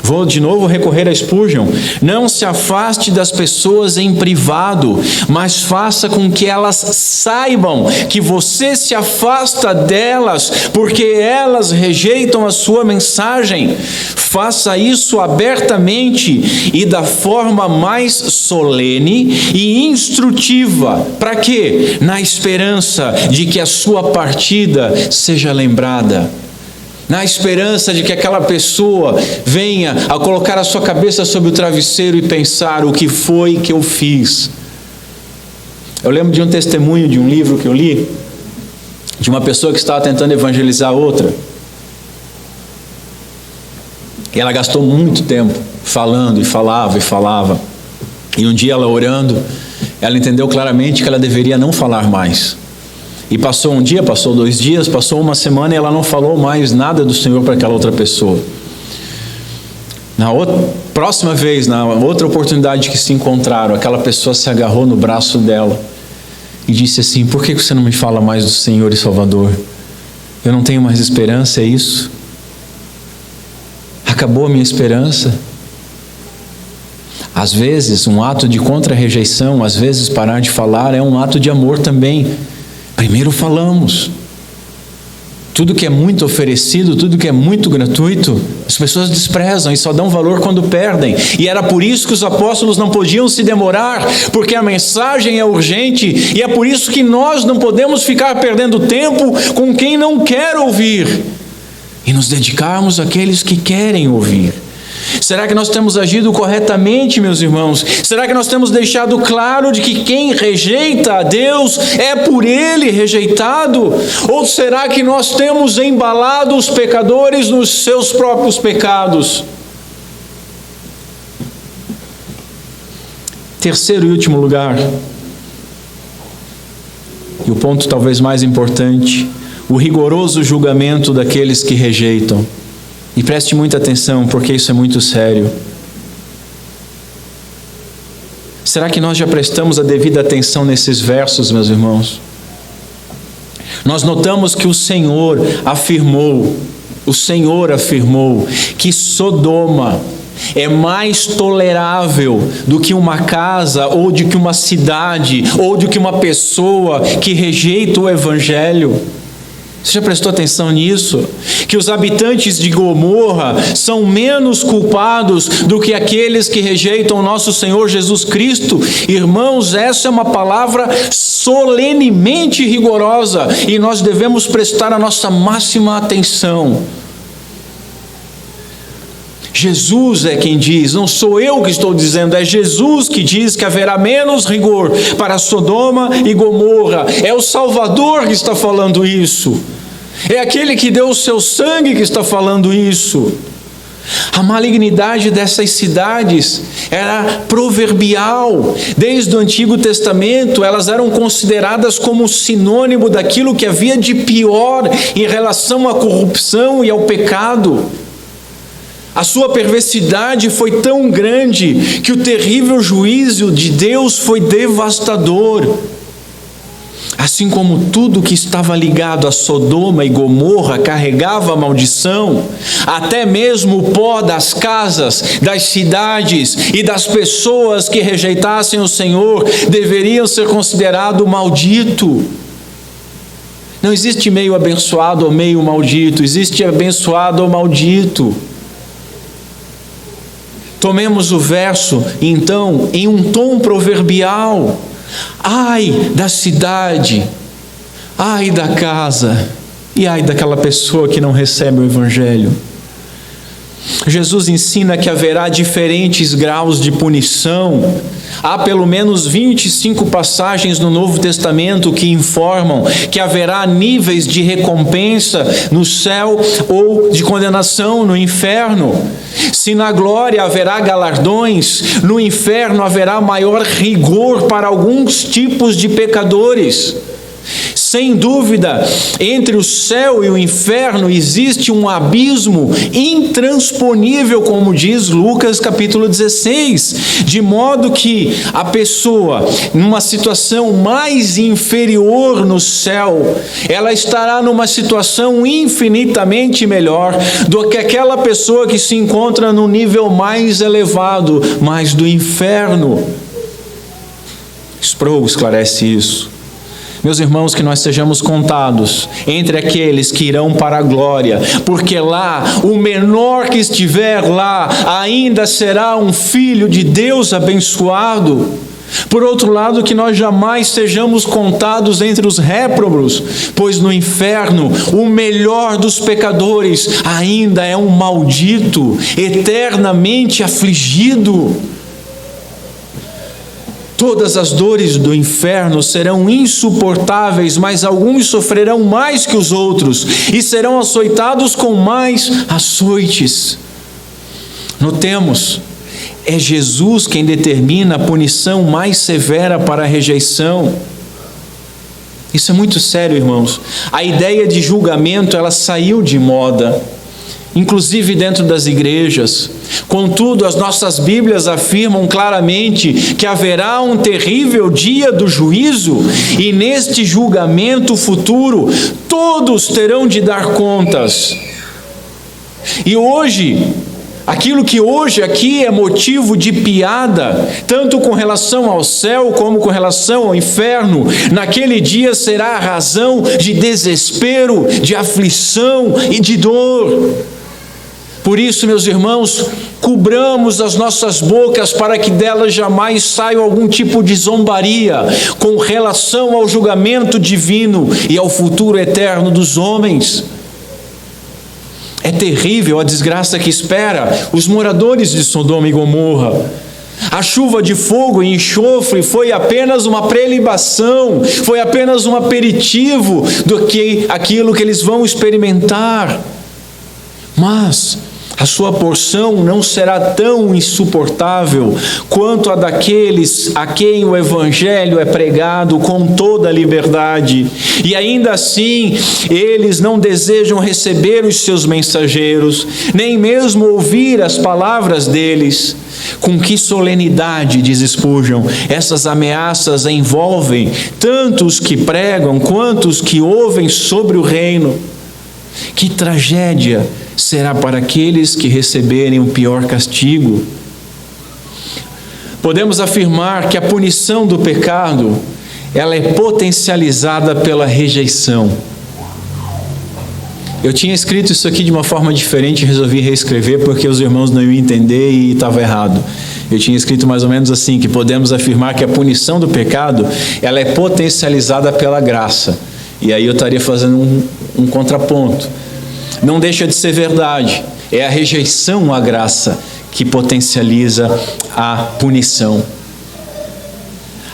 Vou de novo recorrer a Spurgeon: não se afaste das pessoas em privado, mas faça com que elas saibam que você se afasta delas, porque elas rejeitam a sua mensagem. Faça isso abertamente e da forma mais solene e instrutiva. Para quê? Na esperança de que a sua partida seja lembrada. Na esperança de que aquela pessoa venha a colocar a sua cabeça sobre o travesseiro e pensar: o que foi que eu fiz? Eu lembro de um testemunho de um livro que eu li, de uma pessoa que estava tentando evangelizar outra. E ela gastou muito tempo falando e falava e falava. E um dia ela orando, ela entendeu claramente que ela deveria não falar mais. E passou um dia, passou 2 dias, passou uma semana e ela não falou mais nada do Senhor para aquela outra pessoa. Próxima vez, na outra oportunidade que se encontraram, aquela pessoa se agarrou no braço dela e disse assim: por que você não me fala mais do Senhor e Salvador? Eu não tenho mais esperança, é isso? Acabou a minha esperança? Às vezes, um ato de contra-rejeição, às vezes parar de falar é um ato de amor também. Primeiro falamos. Tudo que é muito oferecido, tudo que é muito gratuito, as pessoas desprezam e só dão valor quando perdem. E era por isso que os apóstolos não podiam se demorar, porque a mensagem é urgente, e é por isso que nós não podemos ficar perdendo tempo com quem não quer ouvir e nos dedicarmos àqueles que querem ouvir. Será que nós temos agido corretamente, meus irmãos? Será que nós temos deixado claro de que quem rejeita a Deus é por Ele rejeitado? Ou será que nós temos embalado os pecadores nos seus próprios pecados? Terceiro e último lugar, e o ponto talvez mais importante: o rigoroso julgamento daqueles que rejeitam. E preste muita atenção, porque isso é muito sério. Será que nós já prestamos a devida atenção nesses versos, meus irmãos? Nós notamos que o Senhor afirmou que Sodoma é mais tolerável do que uma casa, ou de que uma cidade, ou de que uma pessoa que rejeita o Evangelho. Você já prestou atenção nisso? Que os habitantes de Gomorra são menos culpados do que aqueles que rejeitam o nosso Senhor Jesus Cristo? Irmãos, essa é uma palavra solenemente rigorosa e nós devemos prestar a nossa máxima atenção. Jesus é quem diz, não sou eu que estou dizendo, é Jesus que diz que haverá menos rigor para Sodoma e Gomorra. É o Salvador que está falando isso. É aquele que deu o seu sangue que está falando isso. A malignidade dessas cidades era proverbial. Desde o Antigo Testamento, elas eram consideradas como sinônimo daquilo que havia de pior em relação à corrupção e ao pecado. A sua perversidade foi tão grande que o terrível juízo de Deus foi devastador. Assim como tudo que estava ligado a Sodoma e Gomorra carregava maldição, até mesmo o pó das casas, das cidades e das pessoas que rejeitassem o Senhor deveriam ser considerados maldito. Não existe meio abençoado ou meio maldito, existe abençoado ou maldito. Tomemos o verso, então, em um tom proverbial. Ai da cidade, ai da casa, e ai daquela pessoa que não recebe o Evangelho. Jesus ensina que haverá diferentes graus de punição. Há pelo menos 25 passagens no Novo Testamento que informam que haverá níveis de recompensa no céu ou de condenação no inferno. Se na glória haverá galardões, no inferno haverá maior rigor para alguns tipos de pecadores. Sem dúvida, entre o céu e o inferno existe um abismo intransponível, como diz Lucas capítulo 16, de modo que a pessoa, numa situação mais inferior no céu, ela estará numa situação infinitamente melhor do que aquela pessoa que se encontra no nível mais elevado, mas do inferno. Sproul esclarece isso. Meus irmãos, que nós sejamos contados entre aqueles que irão para a glória, porque lá, o menor que estiver lá, ainda será um filho de Deus abençoado. Por outro lado, que nós jamais sejamos contados entre os réprobos, pois no inferno, o melhor dos pecadores ainda é um maldito, eternamente afligido. Todas as dores do inferno serão insuportáveis, mas alguns sofrerão mais que os outros e serão açoitados com mais açoites. Notemos, é Jesus quem determina a punição mais severa para a rejeição. Isso é muito sério, irmãos. A ideia de julgamento, ela saiu de moda, inclusive dentro das igrejas. Contudo, as nossas Bíblias afirmam claramente que haverá um terrível dia do juízo, e neste julgamento futuro, todos terão de dar contas. E hoje, aquilo que hoje aqui é motivo de piada, tanto com relação ao céu como com relação ao inferno, naquele dia será a razão de desespero, de aflição e de dor. Por isso, meus irmãos, cobramos as nossas bocas para que delas jamais saia algum tipo de zombaria com relação ao julgamento divino e ao futuro eterno dos homens. É terrível a desgraça que espera os moradores de Sodoma e Gomorra. A chuva de fogo e enxofre foi apenas uma prelibação, foi apenas um aperitivo do que aquilo que eles vão experimentar. Mas a sua porção não será tão insuportável quanto a daqueles a quem o Evangelho é pregado com toda a liberdade. E ainda assim, eles não desejam receber os seus mensageiros, nem mesmo ouvir as palavras deles. Com que solenidade, diz Spurgeon, essas ameaças envolvem tanto os que pregam quanto os que ouvem sobre o reino. Que tragédia será para aqueles que receberem o pior castigo. Podemos afirmar que a punição do pecado, ela é potencializada pela rejeição. Eu tinha escrito isso aqui de uma forma diferente e resolvi reescrever porque os irmãos não iam entender e estava errado. Eu tinha escrito mais ou menos assim, que podemos afirmar que a punição do pecado, ela é potencializada pela graça. E aí eu estaria fazendo um contraponto. Não deixa de ser verdade. É a rejeição à graça que potencializa a punição.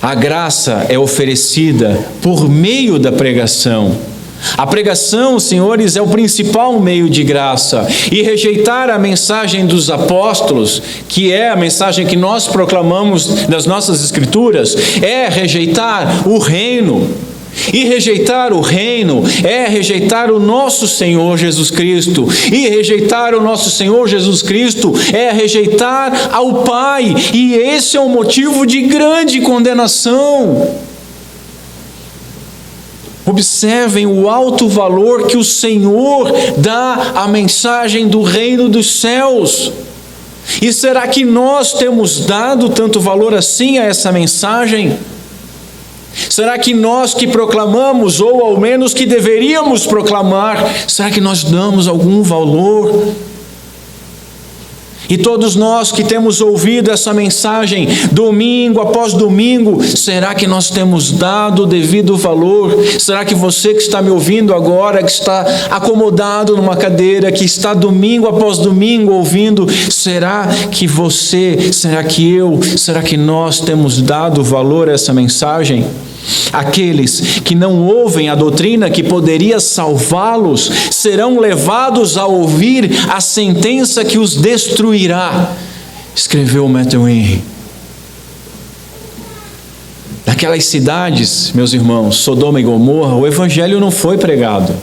A graça é oferecida por meio da pregação. A pregação, senhores, é o principal meio de graça. E rejeitar a mensagem dos apóstolos, que é a mensagem que nós proclamamos das nossas Escrituras, é rejeitar o reino. E rejeitar o reino é rejeitar o nosso Senhor Jesus Cristo. E rejeitar o nosso Senhor Jesus Cristo é rejeitar ao Pai. E esse é um motivo de grande condenação. Observem o alto valor que o Senhor dá à mensagem do reino dos céus. E será que nós temos dado tanto valor assim a essa mensagem? Será que nós que proclamamos, ou ao menos que deveríamos proclamar, será que nós damos algum valor? E todos nós que temos ouvido essa mensagem domingo após domingo, será que nós temos dado o devido valor? Será que você que está me ouvindo agora, que está acomodado numa cadeira, que está domingo após domingo ouvindo, será que você, será que eu, será que nós temos dado valor a essa mensagem? Aqueles que não ouvem a doutrina que poderia salvá-los serão levados a ouvir a sentença que os destruirá, escreveu Matthew Henry. Naquelas cidades, meus irmãos, Sodoma e Gomorra, o evangelho não foi pregado.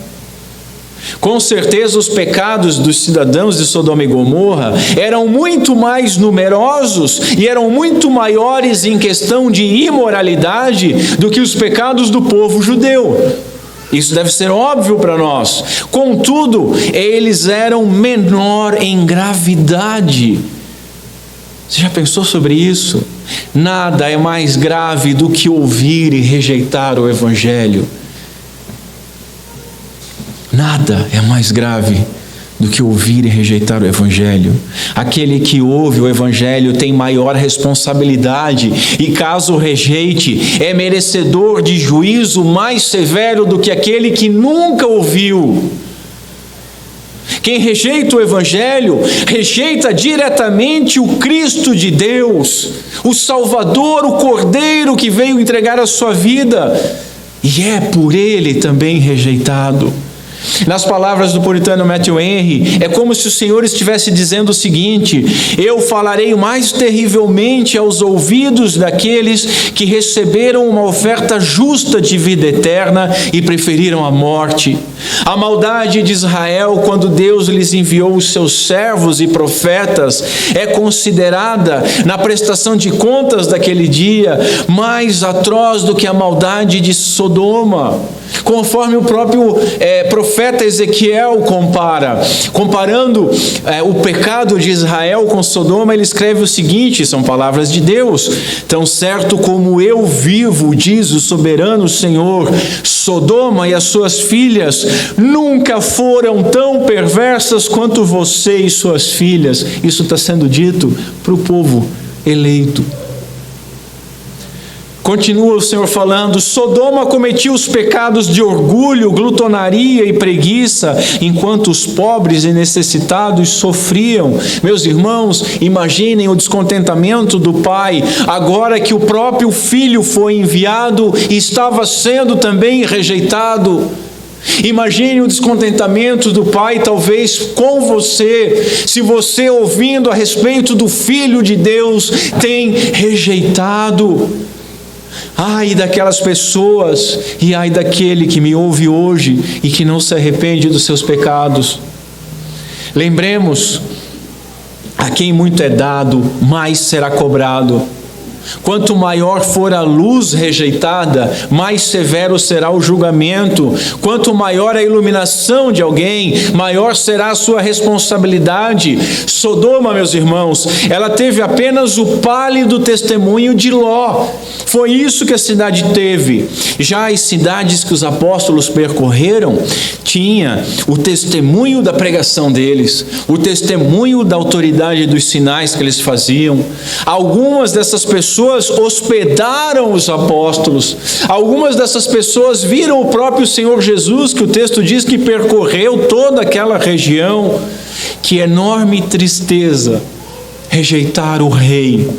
Com certeza os pecados dos cidadãos de Sodoma e Gomorra eram muito mais numerosos e eram muito maiores em questão de imoralidade do que os pecados do povo judeu. Isso deve ser óbvio para nós. Contudo, eles eram menor em gravidade. Você já pensou sobre isso? Nada é mais grave do que ouvir e rejeitar o evangelho. Nada é mais grave do que ouvir e rejeitar o evangelho. Aquele que ouve o evangelho tem maior responsabilidade e, caso rejeite, é merecedor de juízo mais severo do que aquele que nunca ouviu. Quem rejeita o evangelho, rejeita diretamente o Cristo de Deus, o Salvador, o Cordeiro que veio entregar a sua vida, e é por ele também rejeitado. Nas palavras do puritano Matthew Henry, é como se o Senhor estivesse dizendo o seguinte: eu falarei mais terrivelmente aos ouvidos daqueles que receberam uma oferta justa de vida eterna e preferiram a morte. A maldade de Israel, quando Deus lhes enviou os seus servos e profetas, é considerada, na prestação de contas daquele dia, mais atroz do que a maldade de Sodoma. Conforme o próprio profeta Ezequiel comparando o pecado de Israel com Sodoma, ele escreve o seguinte, são palavras de Deus: tão certo como eu vivo, diz o soberano Senhor, Sodoma e as suas filhas nunca foram tão perversas quanto você e suas filhas. Isso está sendo dito para o povo eleito. Continua o Senhor falando: Sodoma cometia os pecados de orgulho, glutonaria e preguiça, enquanto os pobres e necessitados sofriam. Meus irmãos, imaginem o descontentamento do pai, agora que o próprio filho foi enviado e estava sendo também rejeitado. Imagine o descontentamento do pai, talvez com você, se você, ouvindo a respeito do Filho de Deus, tem rejeitado. Ai daquelas pessoas e ai daquele que me ouve hoje e que não se arrepende dos seus pecados. Lembremos, a quem muito é dado, mais será cobrado. Quanto maior for a luz rejeitada, mais severo será o julgamento. Quanto maior a iluminação de alguém, maior será a sua responsabilidade. Sodoma, meus irmãos, ela teve apenas o pálido testemunho de Ló. Foi isso que a cidade teve. Já as cidades que os apóstolos percorreram, tinha o testemunho da pregação deles, o testemunho da autoridade dos sinais que eles faziam. Algumas dessas pessoas hospedaram os apóstolos. Algumas dessas pessoas viram o próprio Senhor Jesus, que o texto diz que percorreu toda aquela região. Que enorme tristeza rejeitar o rei.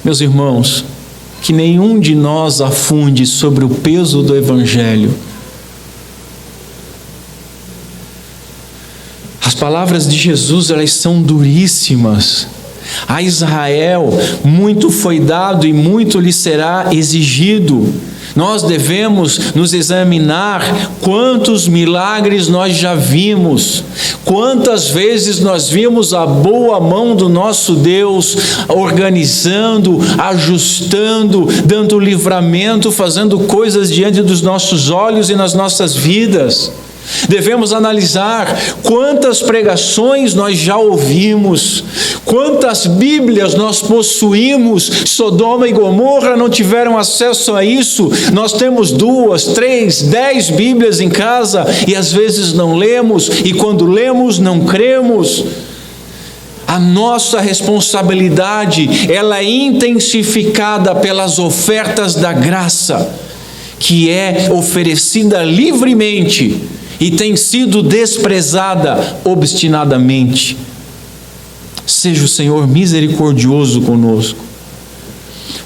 Meus irmãos, que nenhum de nós afunde sobre o peso do Evangelho. As palavras de Jesus, elas são duríssimas. A Israel muito foi dado e muito lhe será exigido. Nós devemos nos examinar quantos milagres nós já vimos, quantas vezes nós vimos a boa mão do nosso Deus organizando, ajustando, dando livramento, fazendo coisas diante dos nossos olhos e nas nossas vidas. Devemos analisar quantas pregações nós já ouvimos, quantas Bíblias nós possuímos. Sodoma e Gomorra não tiveram acesso a isso. Nós temos 2, 3, 10 Bíblias em casa e às vezes não lemos, e quando lemos não cremos. A nossa responsabilidade, ela é intensificada pelas ofertas da graça, que é oferecida livremente e tem sido desprezada obstinadamente. Seja o Senhor misericordioso conosco.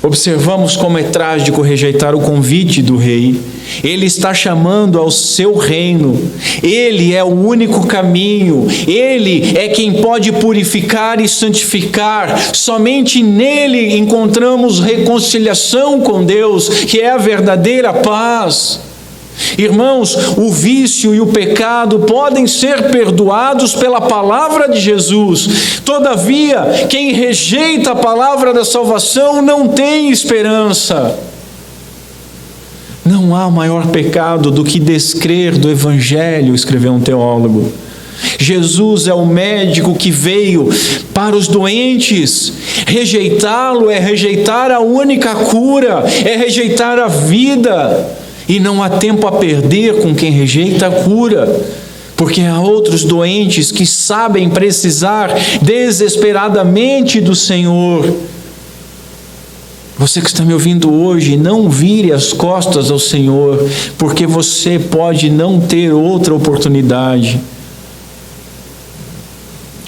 Observamos como é trágico rejeitar o convite do rei. Ele está chamando ao seu reino. Ele é o único caminho. Ele é quem pode purificar e santificar. Somente nele encontramos reconciliação com Deus, que é a verdadeira paz. Irmãos, o vício e o pecado podem ser perdoados pela palavra de Jesus. Todavia, quem rejeita a palavra da salvação não tem esperança. Não há maior pecado do que descrer do Evangelho, escreveu um teólogo. Jesus é o médico que veio para os doentes. Rejeitá-lo é rejeitar a única cura, é rejeitar a vida. E não há tempo a perder com quem rejeita a cura, porque há outros doentes que sabem precisar desesperadamente do Senhor. Você que está me ouvindo hoje, não vire as costas ao Senhor, porque você pode não ter outra oportunidade.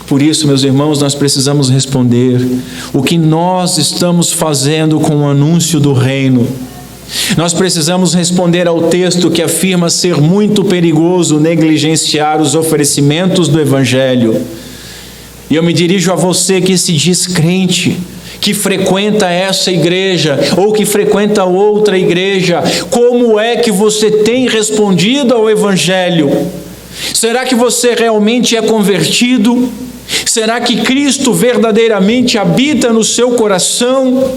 Por isso, meus irmãos, nós precisamos responder o que nós estamos fazendo com o anúncio do reino. Nós precisamos responder ao texto que afirma ser muito perigoso negligenciar os oferecimentos do Evangelho. E eu me dirijo a você que se diz crente, que frequenta essa igreja ou que frequenta outra igreja. Como é que você tem respondido ao Evangelho? Será que você realmente é convertido? Será que Cristo verdadeiramente habita no seu coração?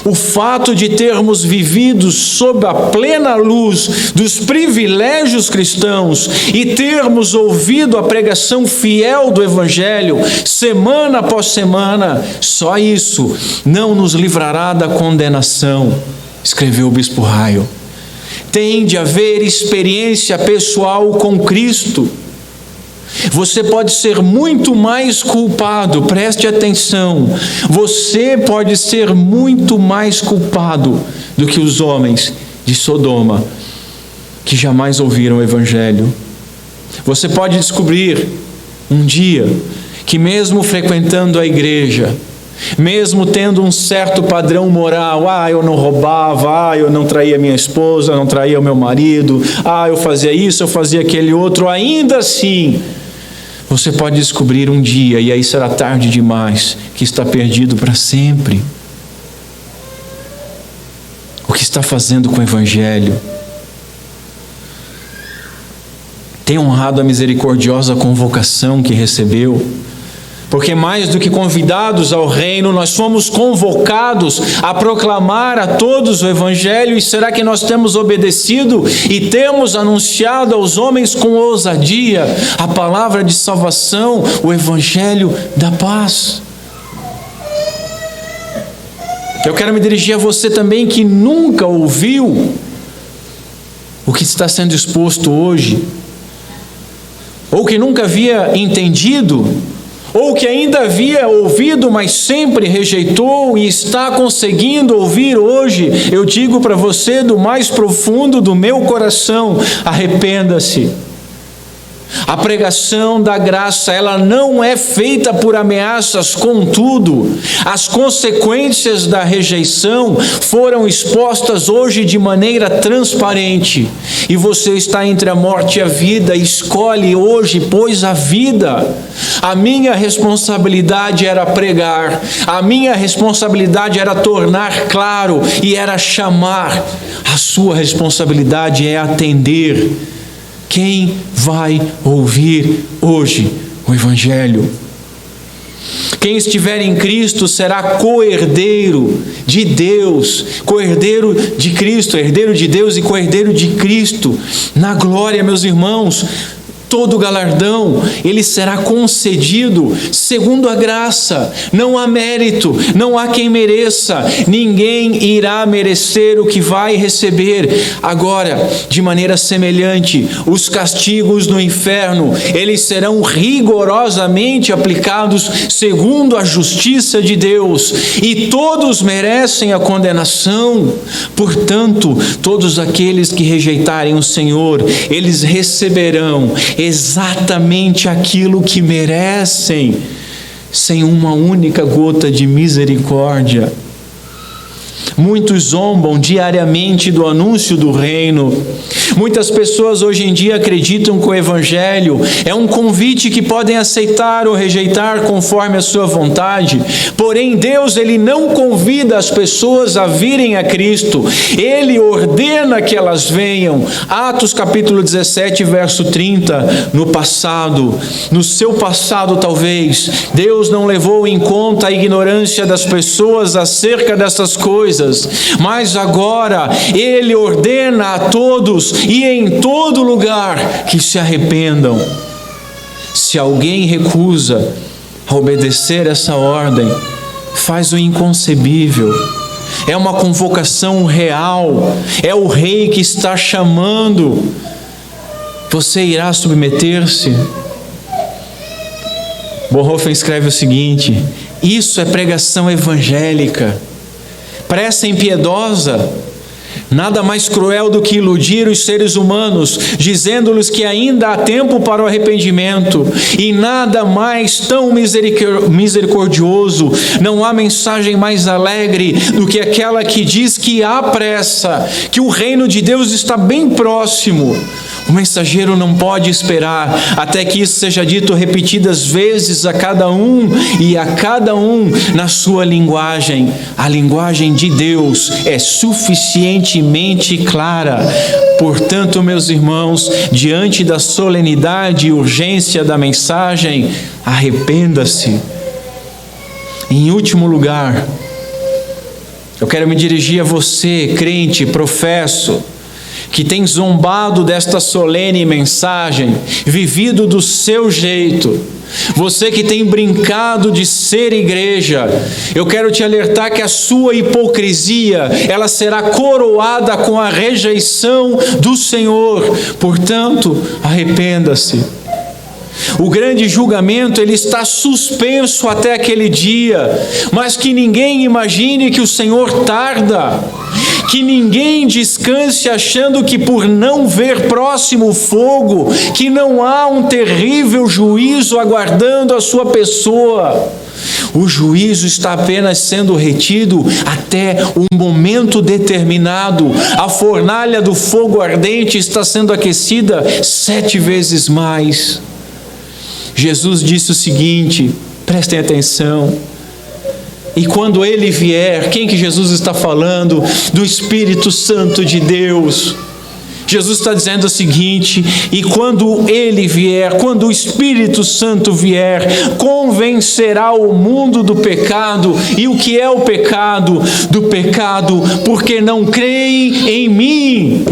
O fato de termos vivido sob a plena luz dos privilégios cristãos e termos ouvido a pregação fiel do Evangelho, semana após semana, só isso não nos livrará da condenação, escreveu o bispo Raio. Tem de haver experiência pessoal com Cristo. Você pode ser muito mais culpado, preste atenção, você pode ser muito mais culpado do que os homens de Sodoma, que jamais ouviram o Evangelho. Você pode descobrir um dia que mesmo frequentando a igreja, mesmo tendo um certo padrão moral, eu não roubava, eu não traía minha esposa, eu não traía o meu marido, eu fazia isso, eu fazia aquele outro, ainda assim, você pode descobrir um dia, e aí será tarde demais, que está perdido para sempre. O que está fazendo com o Evangelho? Tem honrado a misericordiosa convocação que recebeu? Porque mais do que convidados ao reino, nós fomos convocados a proclamar a todos o Evangelho. E será que nós temos obedecido e temos anunciado aos homens com ousadia a palavra de salvação, o Evangelho da paz? Eu quero me dirigir a você também que nunca ouviu o que está sendo exposto hoje, ou que nunca havia entendido, ou que ainda havia ouvido, mas sempre rejeitou e está conseguindo ouvir hoje. Eu digo para você do mais profundo do meu coração: arrependa-se. A pregação da graça, ela não é feita por ameaças, contudo, as consequências da rejeição foram expostas hoje de maneira transparente. E você está entre a morte e a vida, escolhe hoje, pois, a vida. A minha responsabilidade era pregar, a minha responsabilidade era tornar claro e era chamar. A sua responsabilidade é atender. Quem vai ouvir hoje o Evangelho? Quem estiver em Cristo será co-herdeiro de Deus, co-herdeiro de Cristo, herdeiro de Deus e co-herdeiro de Cristo. Na glória, meus irmãos, todo galardão, ele será concedido segundo a graça. Não há mérito, não há quem mereça. Ninguém irá merecer o que vai receber. Agora, de maneira semelhante, os castigos no inferno, eles serão rigorosamente aplicados segundo a justiça de Deus. E todos merecem a condenação. Portanto, todos aqueles que rejeitarem o Senhor, eles receberão exatamente aquilo que merecem, sem uma única gota de misericórdia. Muitos zombam diariamente do anúncio do reino. Muitas pessoas hoje em dia acreditam que o Evangelho é um convite que podem aceitar ou rejeitar conforme a sua vontade. Porém, Deus, ele não convida as pessoas a virem a Cristo. Ele ordena que elas venham. Atos capítulo 17, verso 30. No passado, no seu passado talvez, Deus não levou em conta a ignorância das pessoas acerca dessas coisas. Mas agora Ele ordena a todos e em todo lugar que se arrependam. Se alguém recusa a obedecer essa ordem, faz o inconcebível. É uma convocação real, é o rei que está chamando. Você irá submeter-se? Bonhoeffer escreve o seguinte: isso é pregação evangélica. Pressa impiedosa, nada mais cruel do que iludir os seres humanos, dizendo-lhes que ainda há tempo para o arrependimento, e nada mais tão misericordioso, não há mensagem mais alegre do que aquela que diz que há pressa, que o reino de Deus está bem próximo. O mensageiro não pode esperar até que isso seja dito repetidas vezes a cada um e a cada um na sua linguagem. A linguagem de Deus é suficientemente clara. Portanto, meus irmãos, diante da solenidade e urgência da mensagem, arrependa-se. Em último lugar, eu quero me dirigir a você, crente, professo, que tem zombado desta solene mensagem, vivido do seu jeito. Você que tem brincado de ser igreja, eu quero te alertar que a sua hipocrisia, ela será coroada com a rejeição do Senhor. Portanto, arrependa-se. O grande julgamento, ele está suspenso até aquele dia, mas que ninguém imagine que o Senhor tarda, que ninguém descanse achando que por não ver próximo o fogo, que não há um terrível juízo aguardando a sua pessoa. O juízo está apenas sendo retido até um momento determinado. A fornalha do fogo ardente está sendo aquecida 7 vezes mais. Jesus disse o seguinte, prestem atenção: e quando Ele vier, quem que Jesus está falando? Do Espírito Santo de Deus. Jesus está dizendo o seguinte: e quando Ele vier, quando o Espírito Santo vier, convencerá o mundo do pecado. E o que é o pecado? Do pecado porque não creem em mim.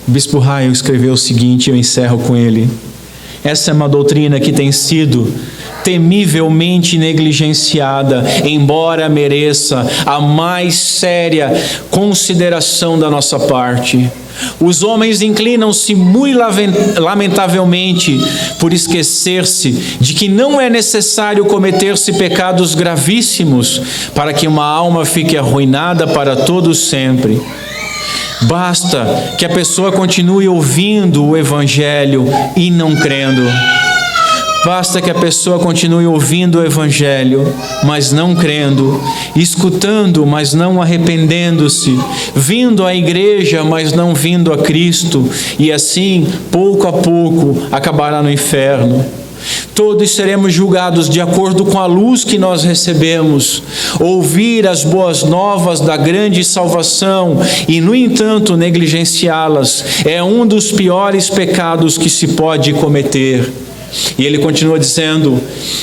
O Bispo Ryle escreveu o seguinte, eu encerro com ele: essa é uma doutrina que tem sido temivelmente negligenciada, embora mereça a mais séria consideração da nossa parte. Os homens inclinam-se muito lamentavelmente por esquecer-se de que não é necessário cometer-se pecados gravíssimos para que uma alma fique arruinada para todo sempre. Basta que a pessoa continue ouvindo o Evangelho e não crendo. Basta que a pessoa continue ouvindo o Evangelho, mas não crendo, escutando, mas não arrependendo-se, vindo à igreja, mas não vindo a Cristo, e assim, pouco a pouco, acabará no inferno. Todos seremos julgados de acordo com a luz que nós recebemos. Ouvir as boas novas da grande salvação e, no entanto, negligenciá-las é um dos piores pecados que se pode cometer. E ele continua dizendo: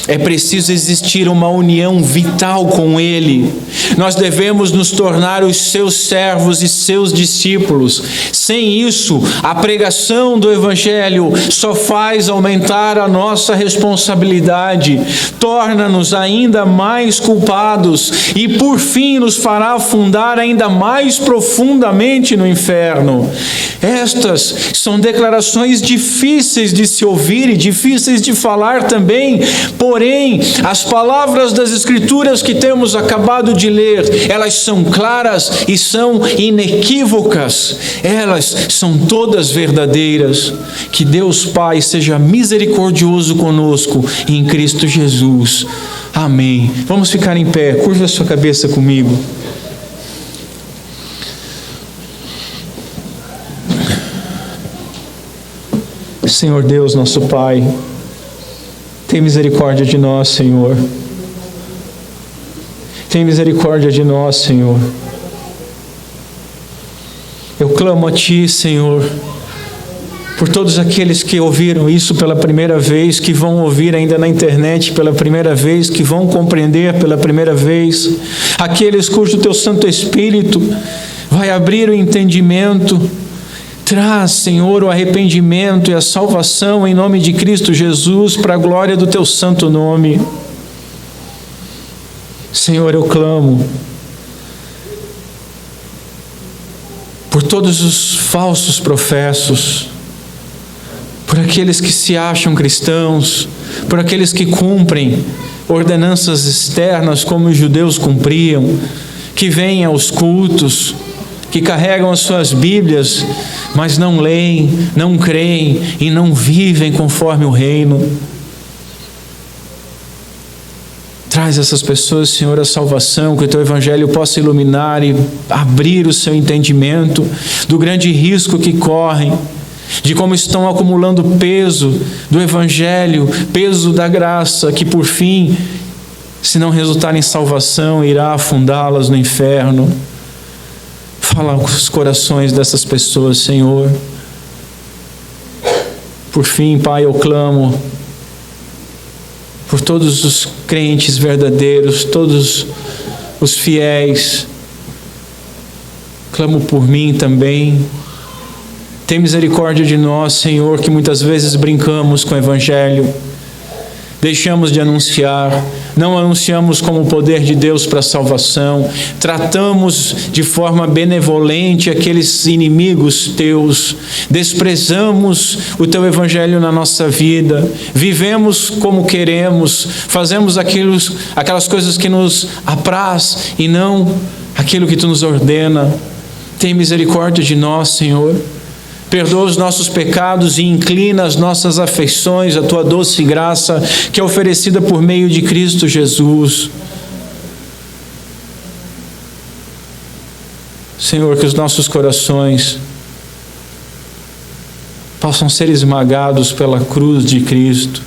é preciso existir uma união vital com Ele. Nós devemos nos tornar os seus servos e seus discípulos. Sem isso, a pregação do Evangelho só faz aumentar a nossa responsabilidade, torna-nos ainda mais culpados e, por fim, nos fará afundar ainda mais profundamente no inferno. Estas são declarações difíceis de se ouvir e difíceis de falar também, porém, as palavras das Escrituras que temos acabado de ler, elas são claras e são inequívocas, elas são todas verdadeiras. Que Deus Pai seja misericordioso conosco em Cristo Jesus. Amém. Vamos ficar em pé, curva a sua cabeça comigo. Senhor Deus, nosso Pai, tem misericórdia de nós, Senhor. Tem misericórdia de nós, Senhor. Eu clamo a Ti, Senhor, por todos aqueles que ouviram isso pela primeira vez, que vão ouvir ainda na internet pela primeira vez, que vão compreender pela primeira vez, aqueles cujo Teu Santo Espírito vai abrir o entendimento. Traz, Senhor, o arrependimento e a salvação em nome de Cristo Jesus, para a glória do Teu santo nome. Senhor, eu clamo por todos os falsos professos, por aqueles que se acham cristãos, por aqueles que cumprem ordenanças externas como os judeus cumpriam, que vêm aos cultos, que carregam as suas Bíblias, mas não leem, não creem e não vivem conforme o reino. Traz essas pessoas, Senhor, a salvação, que o Teu Evangelho possa iluminar e abrir o seu entendimento do grande risco que correm, de como estão acumulando peso do Evangelho, peso da graça, que por fim, se não resultar em salvação, irá afundá-las no inferno. Fala com os corações dessas pessoas, Senhor. Por fim, Pai, eu clamo por todos os crentes verdadeiros, todos os fiéis. Clamo por mim também. Tem misericórdia de nós, Senhor, que muitas vezes brincamos com o Evangelho. Deixamos de anunciar, não anunciamos como o poder de Deus para a salvação, tratamos de forma benevolente aqueles inimigos Teus, desprezamos o Teu Evangelho na nossa vida, vivemos como queremos, fazemos aquelas coisas que nos apraz e não aquilo que Tu nos ordena. Tem misericórdia de nós, Senhor. Perdoa os nossos pecados e inclina as nossas afeições à Tua doce graça, que é oferecida por meio de Cristo Jesus. Senhor, que os nossos corações possam ser esmagados pela cruz de Cristo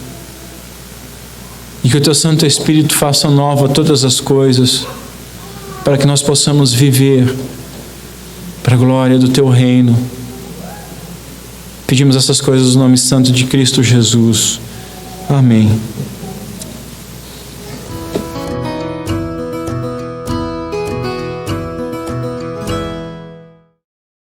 e que o Teu Santo Espírito faça nova todas as coisas, para que nós possamos viver para a glória do Teu reino. Pedimos essas coisas no nome santo de Cristo Jesus. Amém.